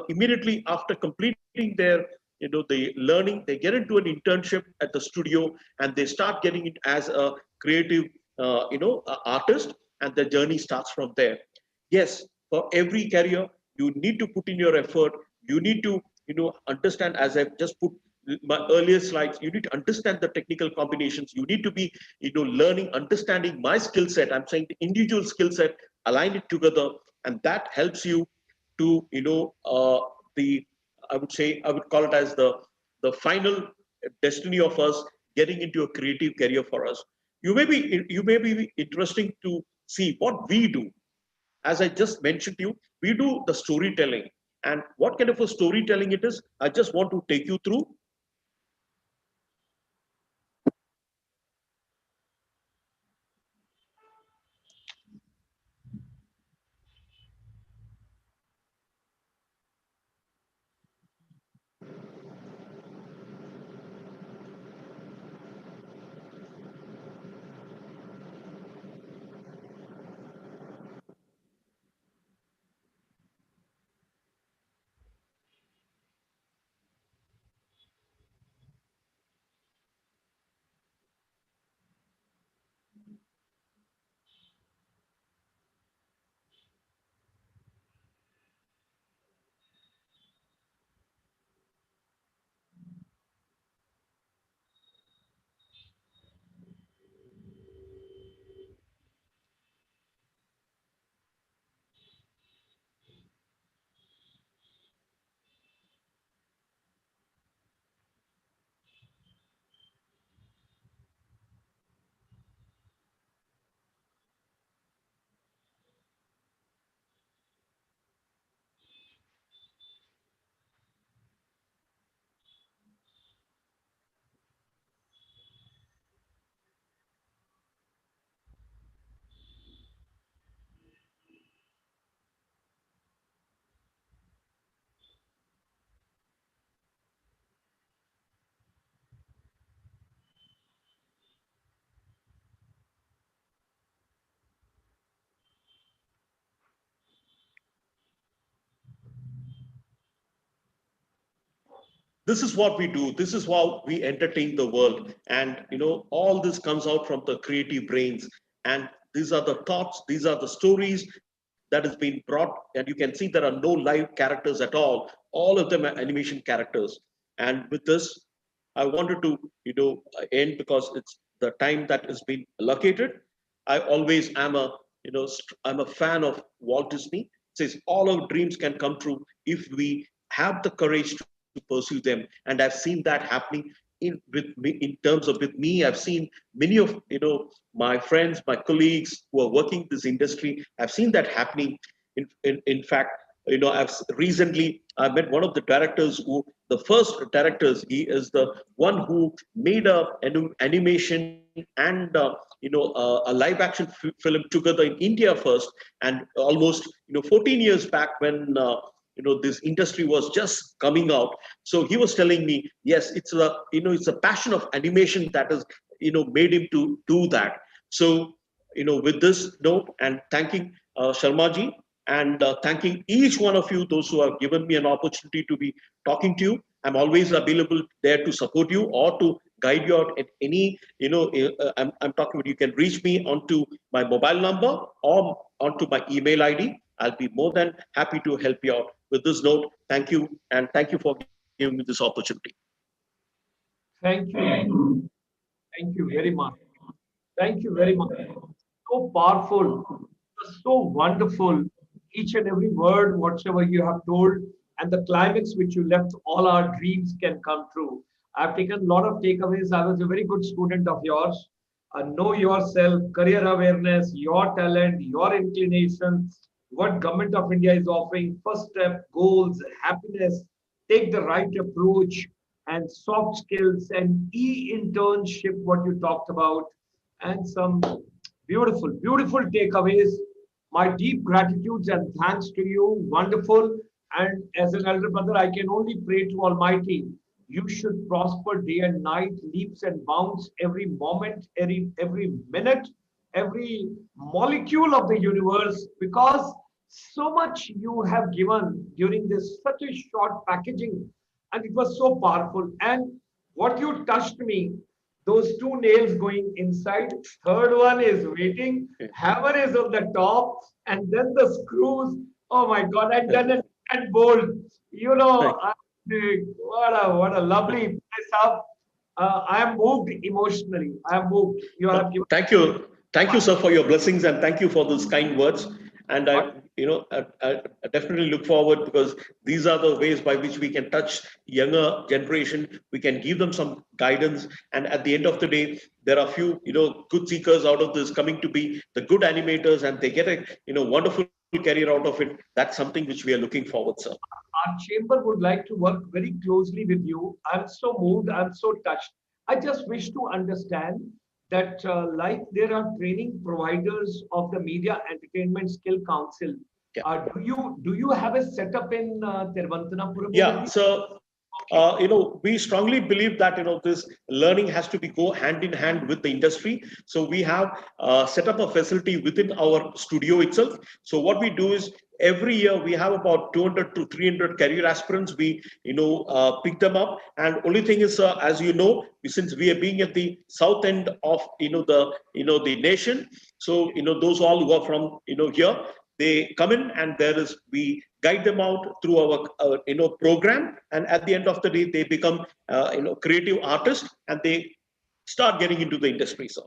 immediately after completing their, the learning, they get into an internship at the studio, and they start getting it as a creative, artist, and the journey starts from there. Yes, for every career, you need to put in your effort. You need to, understand, as I've just put my earlier slides, you need to understand the technical combinations. You need to be, learning, understanding my skill set. I'm saying the individual skill set, align it together, and that helps you to, the, I would say, I would call it as the final destiny of us getting into a creative career for us. You may be interesting to see what we do. As I just mentioned to you, we do the storytelling. And what kind of a storytelling it is, I just want to take you through. this is what we do. This is how we entertain the world. And, all this comes out from the creative brains. And these are the thoughts, these are the stories that has been brought. And you can see there are no live characters at all of them are animation characters. And with this, I wanted to, end because it's the time that has been allocated. I always am I'm a fan of Walt Disney. It says all our dreams can come true if we have the courage to pursue them. And I've seen that happening in terms of with me. I've seen many of my friends, my colleagues who are working this industry. I've seen that happening. In fact, I've recently I met one of the directors who the first directors. He is the one who made an animation and a live action film together in India first, and almost 14 years back when this industry was just coming out. So he was telling me, yes, it's a passion of animation that has made him to do that. So with this note, and thanking Sharma ji, and thanking each one of you, those who have given me an opportunity to be talking to you. I'm always available there to support you or to guide you out at any, I'm talking about, you can reach me onto my mobile number or onto my email ID. I'll be more than happy to help you out. With this note, thank you, and thank you for giving me this opportunity. Thank you. Thank you very much. Thank you very much. So powerful, so wonderful. Each and every word, whatsoever you have told, and the climax which you left, all our dreams can come true. I've taken a lot of takeaways. I was a very good student of yours. Know yourself, career awareness, your talent, your inclination, what government of India is offering, first step, goals, happiness, take the right approach, and soft skills and e-internship, what you talked about, and some beautiful, beautiful takeaways. My deep gratitude and thanks to you. Wonderful. And as an elder brother, I can only pray to Almighty. You should prosper day and night, leaps and bounds, every moment, every minute, every molecule of the universe, because so much you have given during this such a short packaging, and it was so powerful. And what you touched me, those two nails going inside, third one is waiting, hammer is on the top, and then the screws. Oh my God! And then and bolt. You know, what a lovely place up. I am moved emotionally. I am moved. You have given. Thank you, sir, for your blessings, and thank you for those kind words. And I definitely look forward, because these are the ways by which we can touch younger generation. We can give them some guidance, and at the end of the day, there are few good seekers out of this coming to be the good animators, and they get a wonderful career out of it. That's something which we are looking forward, sir. Our chamber would like to work very closely with you. I'm so moved. I'm so touched. I just wish to understand that, like there are training providers of the Media Entertainment Skill Council. Yeah. Do you have a setup in Thiruvananthapuram? Yeah. So we strongly believe that this learning has to be go hand in hand with the industry. So we have set up a facility within our studio itself. So what we do is every year we have about 200 to 300 career aspirants. We pick them up, and only thing is, as since we are being at the south end of the nation, so those all who are from here, they come in, and we guide them out through our program, and at the end of the day they become creative artists, and they start getting into the industry, sir.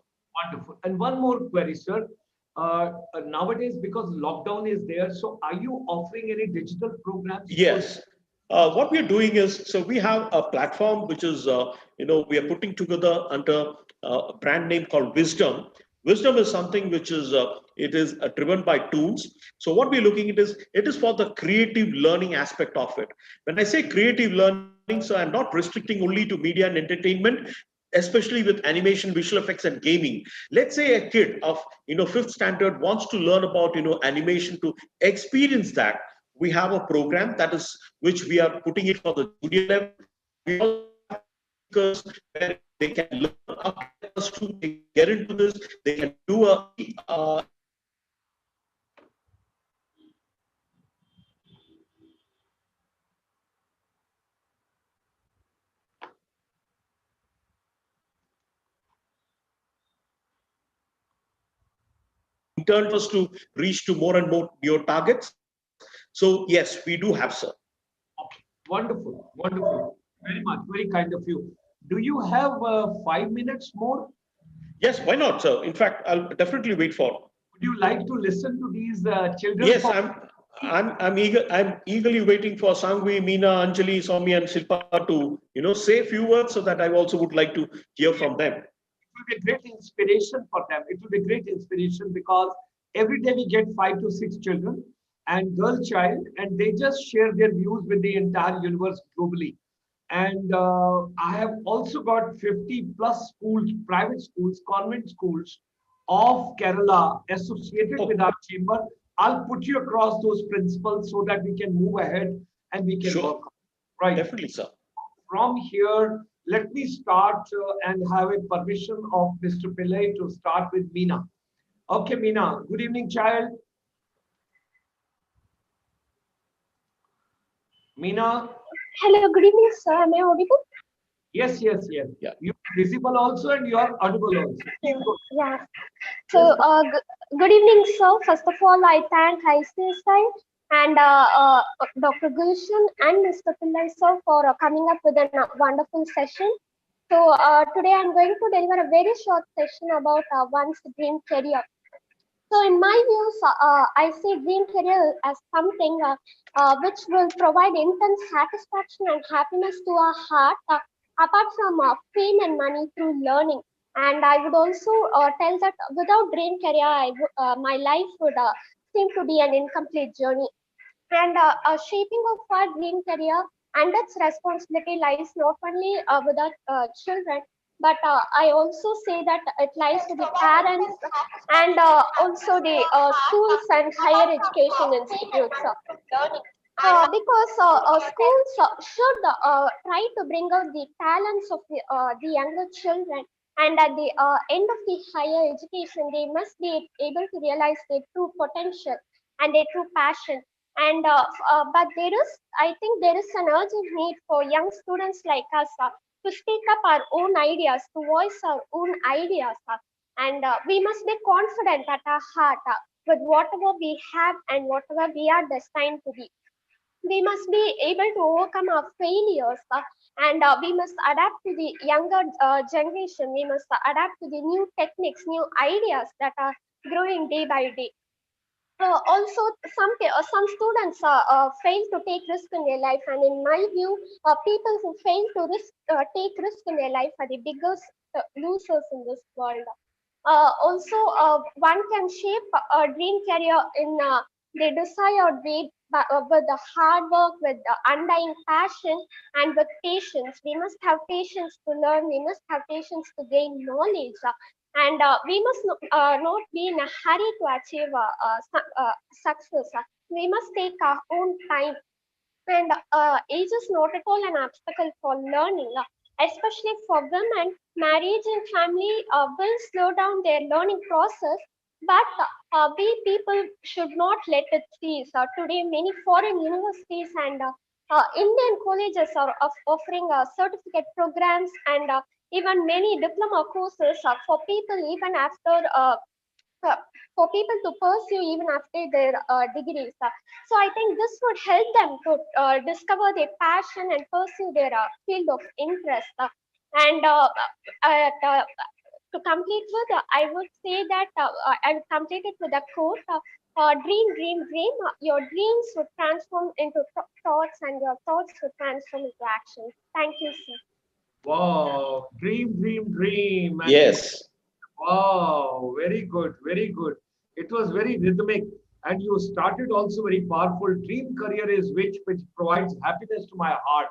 Wonderful. And one more query, sir. Nowadays, because lockdown is there, so are you offering any digital programs? Yes. What we are doing is, so we have a platform which is, we are putting together under a brand name called Wisdom. Wisdom is something which is, it is driven by tools. So what we're looking at is, it is for the creative learning aspect of it. When I say creative learning, so I'm not restricting only to media and entertainment, especially with animation, visual effects, and gaming. Let's say a kid of fifth standard wants to learn about animation, to experience that. We have a program that is which we are putting it for the junior level. We also have speakers where they can learn up to plus two, they can get into this. They can do a turn for us to reach to more and more your targets. So yes, we do have, sir. Okay. Wonderful. Wonderful. Very much. Very kind of you. Do you have 5 minutes more? Yes, why not, sir? In fact, I'll definitely wait for. Would you like to listen to these children? Yes, I'm eagerly waiting for Sangvi, Meena, Anjali, Soumya, and Shilpa to say a few words, so that I also would like to hear from them. It will be a great inspiration for them. It will be great inspiration because every day we get 5 to 6 children and girl child, and they just share their views with the entire universe globally. And I have also got 50 plus schools, private schools, convent schools of Kerala associated with our chamber. I'll put you across those principles so that we can move ahead and we can work. Right. Definitely, sir. From here, let me start and have a permission of Mr. Pillai to start with Meena. Okay, Meena. Good evening, child. Meena. Hello, good evening, sir. Am I audible? Yes. Yeah. You're visible also and you are audible also. Yeah. So, good evening, sir. First of all, I thank ICSI and Dr. Gulshan and Mr. Pillai, sir, for coming up with a wonderful session. So, today I'm going to deliver a very short session about one's dream career. So in my views, I see dream career as something which will provide intense satisfaction and happiness to our heart, apart from fame and money through learning. And I would also tell that without dream career, my life would seem to be an incomplete journey. And shaping of our dream career and its responsibility lies not only with our children, but I also say that it lies to the parents and also the schools and higher education institutes. Because schools should try to bring out the talents of the younger children, and at the end of the higher education, they must be able to realize their true potential and their true passion. And but I think there is an urgent need for young students like us to speak up our own ideas, to voice our own ideas, and we must be confident at our heart with whatever we have and whatever we are destined to be. We must be able to overcome our failures, and we must adapt to the younger generation. We must adapt to the new techniques, new ideas that are growing day by day. Also, some students fail to take risk in their life, and in my view, people who fail to take risk in their life are the biggest losers in this world. Also, one can shape a dream career in the desired way, with the hard work, with the undying passion, and with patience. We must have patience to learn. We must have patience to gain knowledge. And we must not be in a hurry to achieve success. We must take our own time. And age is not at all an obstacle for learning, especially for women. Marriage and family will slow down their learning process, but we people should not let it cease. Today, many foreign universities and Indian colleges are offering certificate programs and even many diploma courses for people even after for people to pursue even after their degrees. So I think this would help them to discover their passion and pursue their field of interest. And to complete with, I would say that I would complete it with a quote. Dream, dream, dream. Your dreams would transform into thoughts, and your thoughts would transform into action. Thank you, sir. Wow, dream, dream, dream. And yes. Wow, very good, very good. It was very rhythmic, and you started also very powerful. Dream career is which provides happiness to my heart.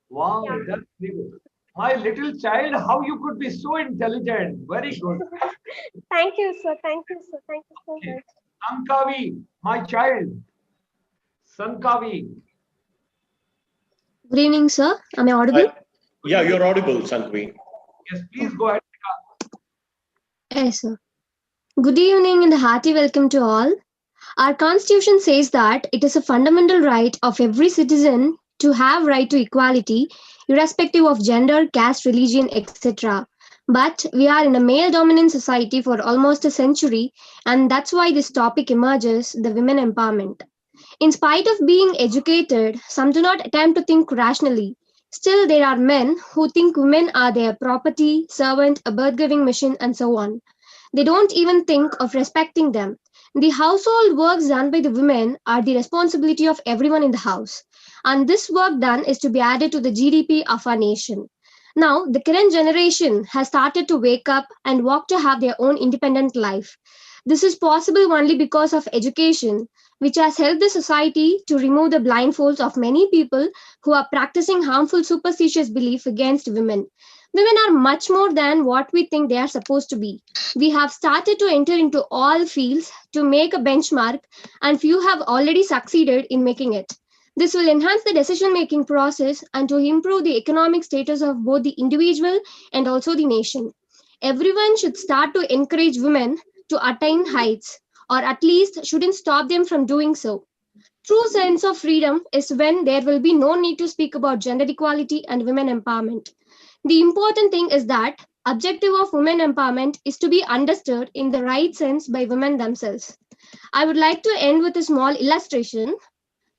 Wow, Yeah. that's very good. My little child, how you could be so intelligent. Very good. Thank you, sir. Thank you, sir. Thank you so much. Sankavi, my child. Sankavi. Good evening, sir. Am I audible? Yeah, you're audible, Sangvi. Yes, please go ahead. Yes, sir. Good evening and a hearty welcome to all. Our constitution says that it is a fundamental right of every citizen to have right to equality, irrespective of gender, caste, religion, etc. But we are in a male dominant society for almost a century, and that's why this topic emerges the women empowerment. In spite of being educated, some do not attempt to think rationally. Still, there are men who think women are their property, servant, a birth giving machine, and so on. They don't even think of respecting them. The household works done by the women are the responsibility of everyone in the house. And this work done is to be added to the GDP of our nation. Now, the current generation has started to wake up and walk to have their own independent life. This is possible only because of education, which has helped the society to remove the blindfolds of many people who are practicing harmful superstitious belief against women. Women are much more than what we think they are supposed to be. We have started to enter into all fields to make a benchmark, and few have already succeeded in making it. This will enhance the decision making process and to improve the economic status of both the individual and also the nation. Everyone should start to encourage women to attain heights, or at least shouldn't stop them from doing so. True sense of freedom is when there will be no need to speak about gender equality and women empowerment. The important thing is that objective of women empowerment is to be understood in the right sense by women themselves. I would like to end with a small illustration.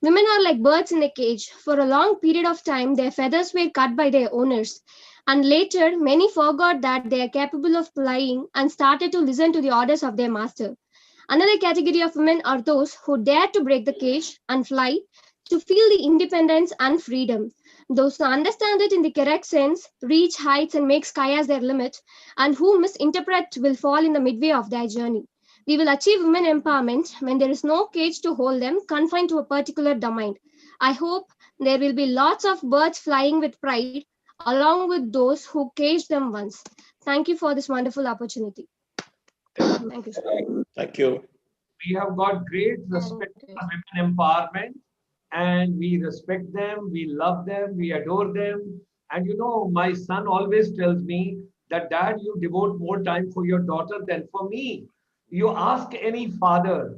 Women are like birds in a cage. For a long period of time, their feathers were cut by their owners. And later, many forgot that they are capable of flying and started to listen to the orders of their master. Another category of women are those who dare to break the cage and fly to feel the independence and freedom. Those who understand it in the correct sense, reach heights and make sky as their limit, and who misinterpret will fall in the midway of their journey. We will achieve women empowerment when there is no cage to hold them confined to a particular domain. I hope there will be lots of birds flying with pride along with those who caged them once. Thank you for this wonderful opportunity. Thank you, sir. Thank you. We have got great respect for women empowerment, and we respect them, we love them, we adore them. And you know, my son always tells me that, Dad, you devote more time for your daughter than for me. You ask any father,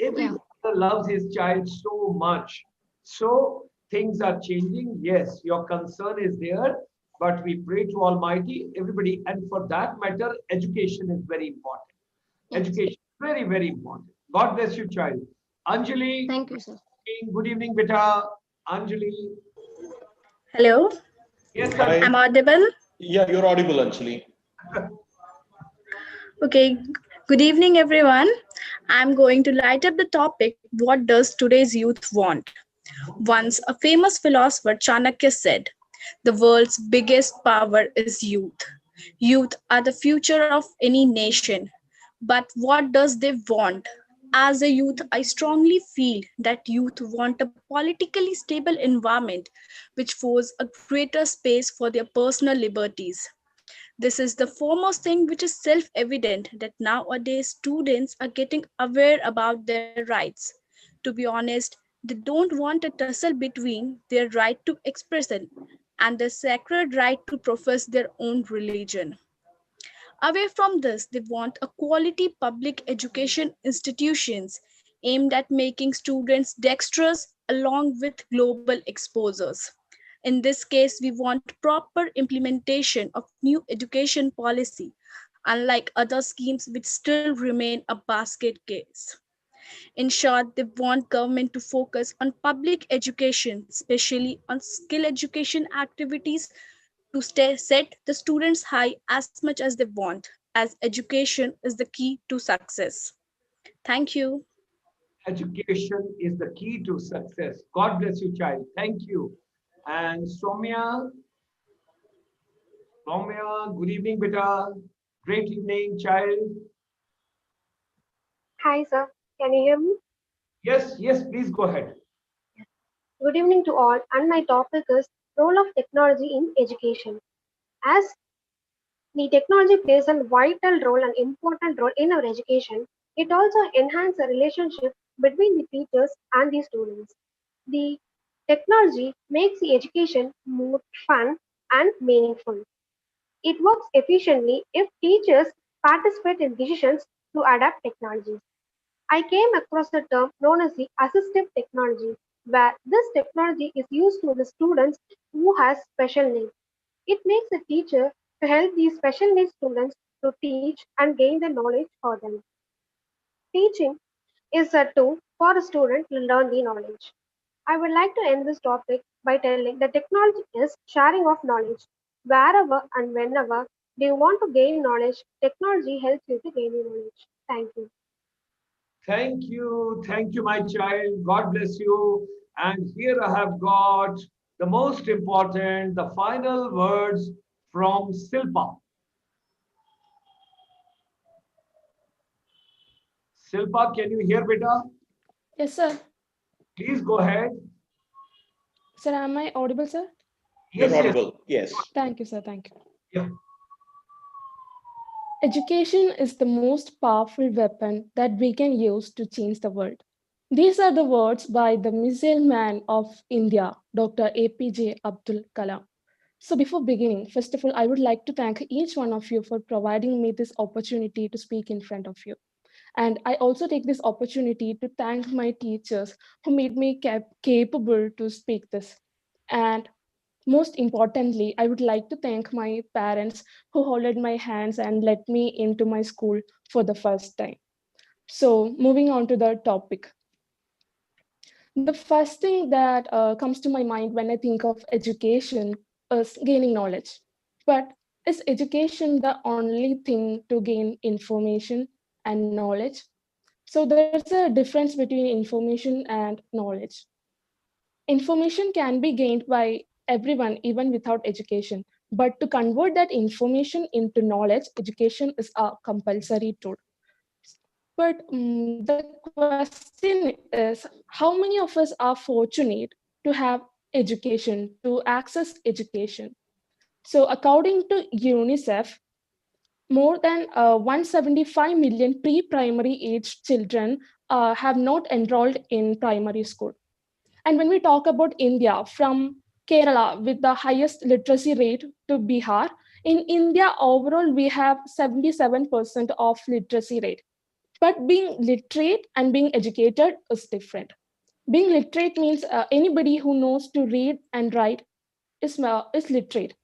every Yeah. father loves his child so much. So things are changing. Yes, your concern is there, but we pray to Almighty, everybody, and for that matter, education is very important. Yes. Education, very, very important. God bless you, child. Anjali, Thank you, sir. good evening, beta. Anjali. Hello, Yes, Hi. I'm audible. Yeah, you're audible, Anjali. Okay, good evening, everyone. I'm going to light up the topic, what does today's youth want? Once a famous philosopher Chanakya said, the world's biggest power is youth. Youth are the future of any nation. But what does they want? As a youth, I strongly feel that youth want a politically stable environment which affords a greater space for their personal liberties. This is the foremost thing which is self evident that nowadays students are getting aware about their rights. To be honest, they don't want a tussle between their right to expression and the sacred right to profess their own religion. Away from this, they want a quality public education institutions aimed at making students dexterous along with global exposures. In this case, we want proper implementation of new education policy, unlike other schemes which still remain a basket case. In short, they want government to focus on public education, especially on skill education activities to set the students high as much as they want, as education is the key to success. Thank you. Education is the key to success. God bless you, child. Thank you. And Soumya, good evening, beta. Great evening, child. Hi, sir. Can you hear me? Yes, yes, please go ahead. Good evening to all. And my topic is role of technology in education. As the technology plays a vital role and important role in our education, it also enhances the relationship between the teachers and the students. The technology makes the education more fun and meaningful. It works efficiently if teachers participate in decisions to adapt technologies. I came across a term known as the assistive technology, where this technology is used to the students who has special needs. It makes a teacher to help these special needs students to teach and gain the knowledge for them. Teaching is a tool for a student to learn the knowledge. I would like to end this topic by telling that technology is sharing of knowledge. Wherever and whenever do you want to gain knowledge, technology helps you to gain the knowledge. Thank you. Thank you, my child. God bless you. And here I have got the most important, the final words from Silpa. Silpa, can you hear, beta? Yes, sir. Please go ahead. Sir, am I audible, sir? You're Yes, yes. audible. Yes. Thank you, sir. Thank you. Yeah. Education is the most powerful weapon that we can use to change the world. These are the words by the missile man of India, Dr. APJ Abdul Kalam. So before beginning, first of all, I would like to thank each one of you for providing me this opportunity to speak in front of you. And I also take this opportunity to thank my teachers who made me capable to speak this. And most importantly, I would like to thank my parents who held my hands and let me into my school for the first time. So moving on to the topic. The first thing that comes to my mind when I think of education is gaining knowledge. But is education the only thing to gain information and knowledge? So there's a difference between information and knowledge. Information can be gained by everyone, even without education. But to convert that information into knowledge, education is a compulsory tool. But the question is, how many of us are fortunate to have education, to access education? So according to UNICEF, more than 175 million pre-primary age children have not enrolled in primary school. And when we talk about India, from Kerala with the highest literacy rate to Bihar, in India overall we have 77% of literacy rate. But being literate and being educated is different. Being literate means anybody who knows to read and write is literate.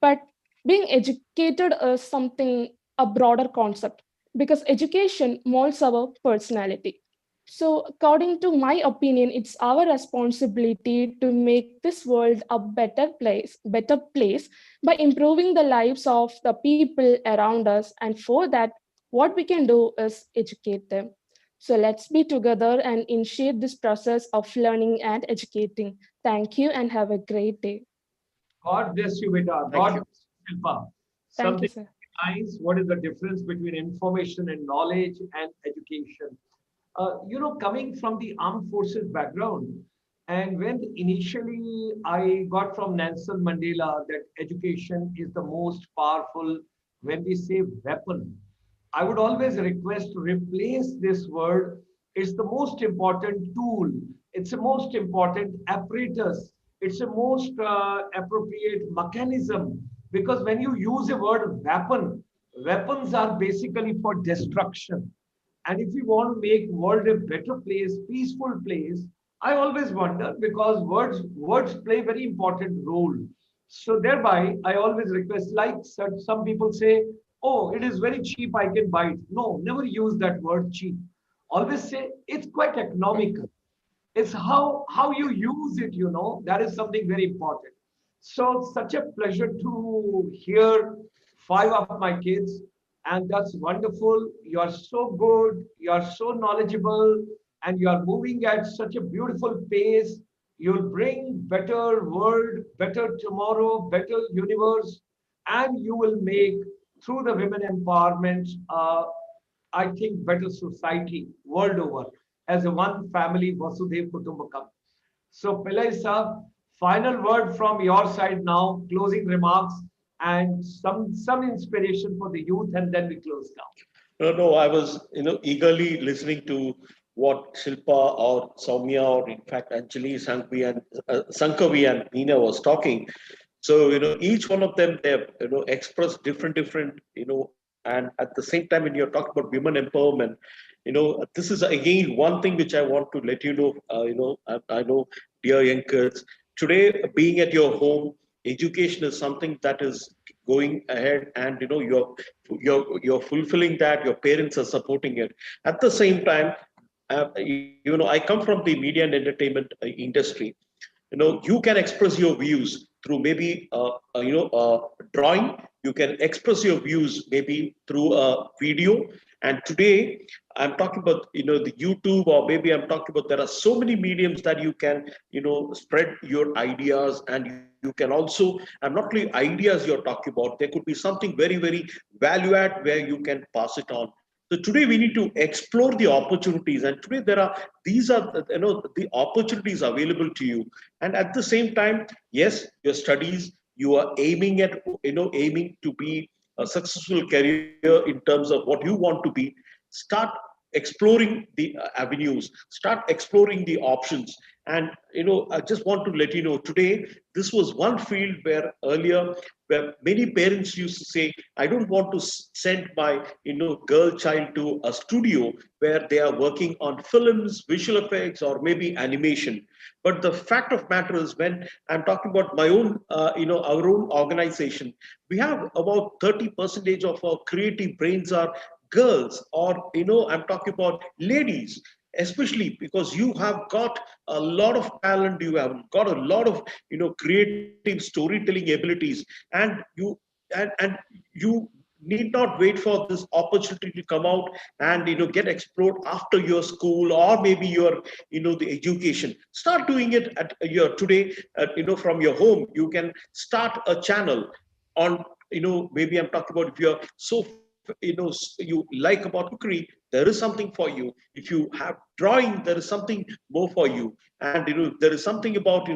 But being educated is something, a broader concept, because education molds our personality. So according to my opinion, it's our responsibility to make this world a better place by improving the lives of the people around us. And for that, what we can do is educate them. So let's be together and initiate this process of learning and educating. Thank you and have a great day. God bless you, beta. Thank God you. bless you, Silpa. Thank you, Something sir. nice. What is the difference between information and knowledge and education? Coming from the armed forces background, and when initially I got from Nelson Mandela that education is the most powerful when we say weapon, I would always request to replace this word. It's the most important tool. It's the most important apparatus. It's the most appropriate mechanism. Because when you use a word weapon, weapons are basically for destruction. And if you want to make world a better place, peaceful place, I always wonder because words play very important role. So thereby, I always request, like some people say, oh, it is very cheap, I can buy it. No, never use that word cheap. Always say it's quite economical. It's how you use it, that is something very important. So such a pleasure to hear five of my kids, and that's wonderful. You are so good, you are so knowledgeable, and you are moving at such a beautiful pace. You'll bring better world, better tomorrow, better universe, and you will make through the women empowerment, I think, better society world over as a one family Vasudev Kutumbakam. So Pillai sir, final word from your side now, closing remarks and some inspiration for the youth, and then we close down. No, I was, eagerly listening to what Shilpa or Soumya or in fact Anjali, Sankavi and Nina was talking. So, each one of them, they have, expressed different, and at the same time, when you're talking about women empowerment, this is again one thing which I want to let you know, I know, dear young kids, today being at your home, education is something that is going ahead, and you're fulfilling that. Your parents are supporting it. At the same time, I come from the media and entertainment industry. You can express your views through maybe drawing. You can express your views maybe through a video. And today I'm talking about the YouTube, or maybe I'm talking about, there are so many mediums that you can spread your ideas. And you can also, and not only ideas you're talking about, there could be something very, very value add where you can pass it on. So today we need to explore the opportunities, and today these are the opportunities available to you. And at the same time, yes, your studies, you are aiming to be a successful career in terms of what you want to be. Start exploring the avenues, start exploring the options. And I just want to let you know, today this was one field where earlier, where many parents used to say, I don't want to send my girl child to a studio where they are working on films, visual effects, or maybe animation. But the fact of matter is, when I'm talking about my own our own organization, we have about 30% of our creative brains are girls, or I'm talking about ladies, especially because you have got a lot of talent, you have got a lot of creative storytelling abilities, and you need not wait for this opportunity to come out and get explored after your school, or maybe your the education. Start doing it at your today from your home. You can start a channel on maybe I'm talking about, if you're so you like about cookery, there is something for you. If you have drawing, there is something more for you. And there is something about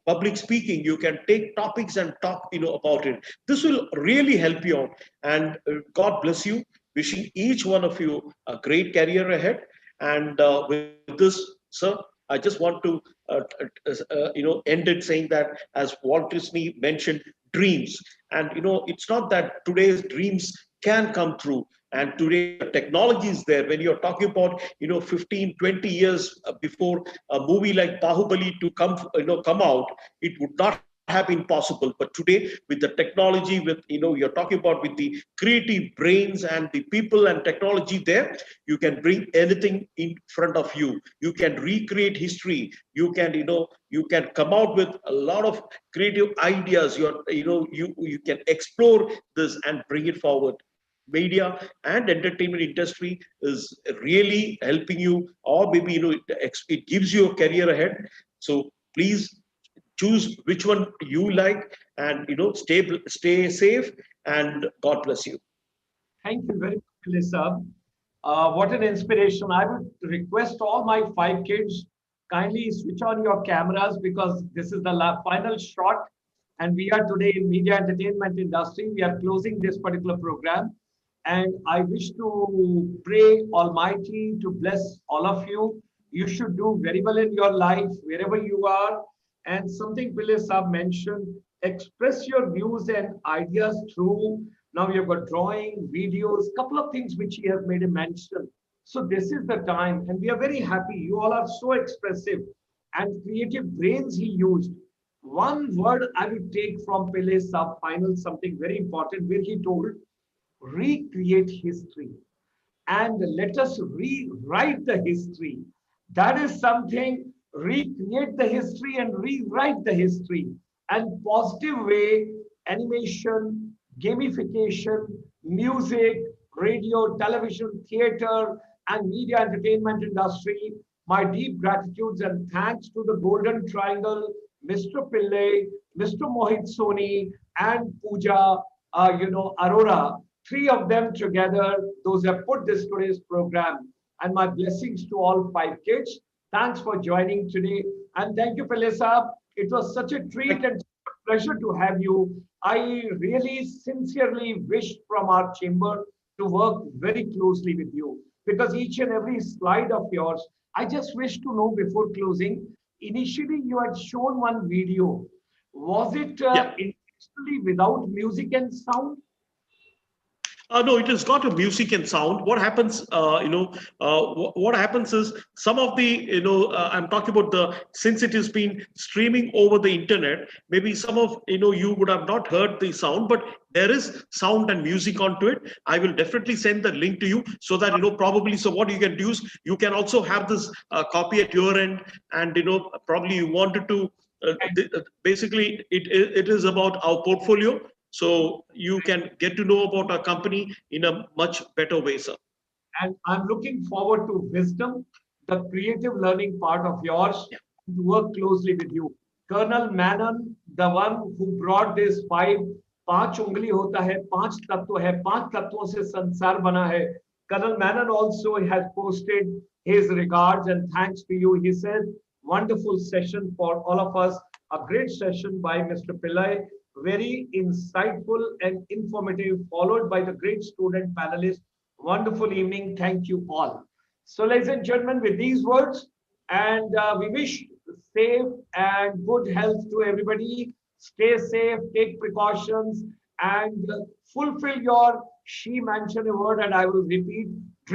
public speaking. You can take topics and talk about it. This will really help you out. And God bless you. Wishing each one of you a great career ahead. And with this, sir, I just want to end it saying that, as Walt Disney mentioned, dreams. And it's not that today's dreams can come true, and today the technology is there. When you're talking about 15-20 years before a movie like Bahubali to come out, it would not have been possible. But today, with the technology, with you're talking about, with the creative brains and the people and technology there, you can bring anything in front of you. You can recreate history. You can come out with a lot of creative ideas. You can explore this and bring it forward. Media and entertainment industry is really helping you, or maybe it gives you a career ahead. So please choose which one you like, and stay safe, and God bless you. Thank you very much, Melissa. What an inspiration. I would request all my 5 kids, kindly switch on your cameras, because this is the final shot. And we are today in media entertainment industry. We are closing this particular program. And I wish to pray Almighty to bless all of you. You should do very well in your life, wherever you are. And something Pillai Saab mentioned, express your views and ideas through. Now you've got drawing, videos, couple of things which he has made a mention. So this is the time, and we are very happy. You all are so expressive and creative brains he used. One word I will take from Pillai Saab final, something very important, where he told, recreate history and let us rewrite the history. That is something, recreate the history and rewrite the history. And positive way, animation, gamification, music, radio, television, theater, and media entertainment industry. My deep gratitudes and thanks to the Golden Triangle, Mr. Pillai, Mr. Mohit Soni, and Pooja, Arora. 3 of them together, those have put this today's program. And my blessings to all 5 kids. Thanks for joining today. And thank you, Pillai Saab. It was such a treat and pleasure to have you. I really sincerely wish from our chamber to work very closely with you, because each and every slide of yours, I just wish to know before closing, initially you had shown one video. Was it intentionally without music and sound? No, it has got a music and sound. What happens, what happens is some of the, I'm talking about since it has been streaming over the internet, maybe some of, you would have not heard the sound, but there is sound and music onto it. I will definitely send the link to you so that, probably, so what you can do is you can also have this copy at your end, and, probably you wanted to, basically it is about our portfolio. So you can get to know about our company in a much better way, sir. And I'm looking forward to Wisdom, the creative learning part of yours, to work closely with you. Colonel Manon, the one who brought this पांच उंगली होता है, पांच तत्व है, पांच तत्वों से संसार बना है. Colonel Manon also has posted his regards and thanks to you. He said, wonderful session for all of us. A great session by Mr. Pillai. Very insightful and informative, followed by the great student panelists. Wonderful evening. Thank you all. So, ladies and gentlemen, with these words, and we wish safe and good health to everybody. Stay safe, take precautions, and fulfill your, she mentioned a word and I will repeat,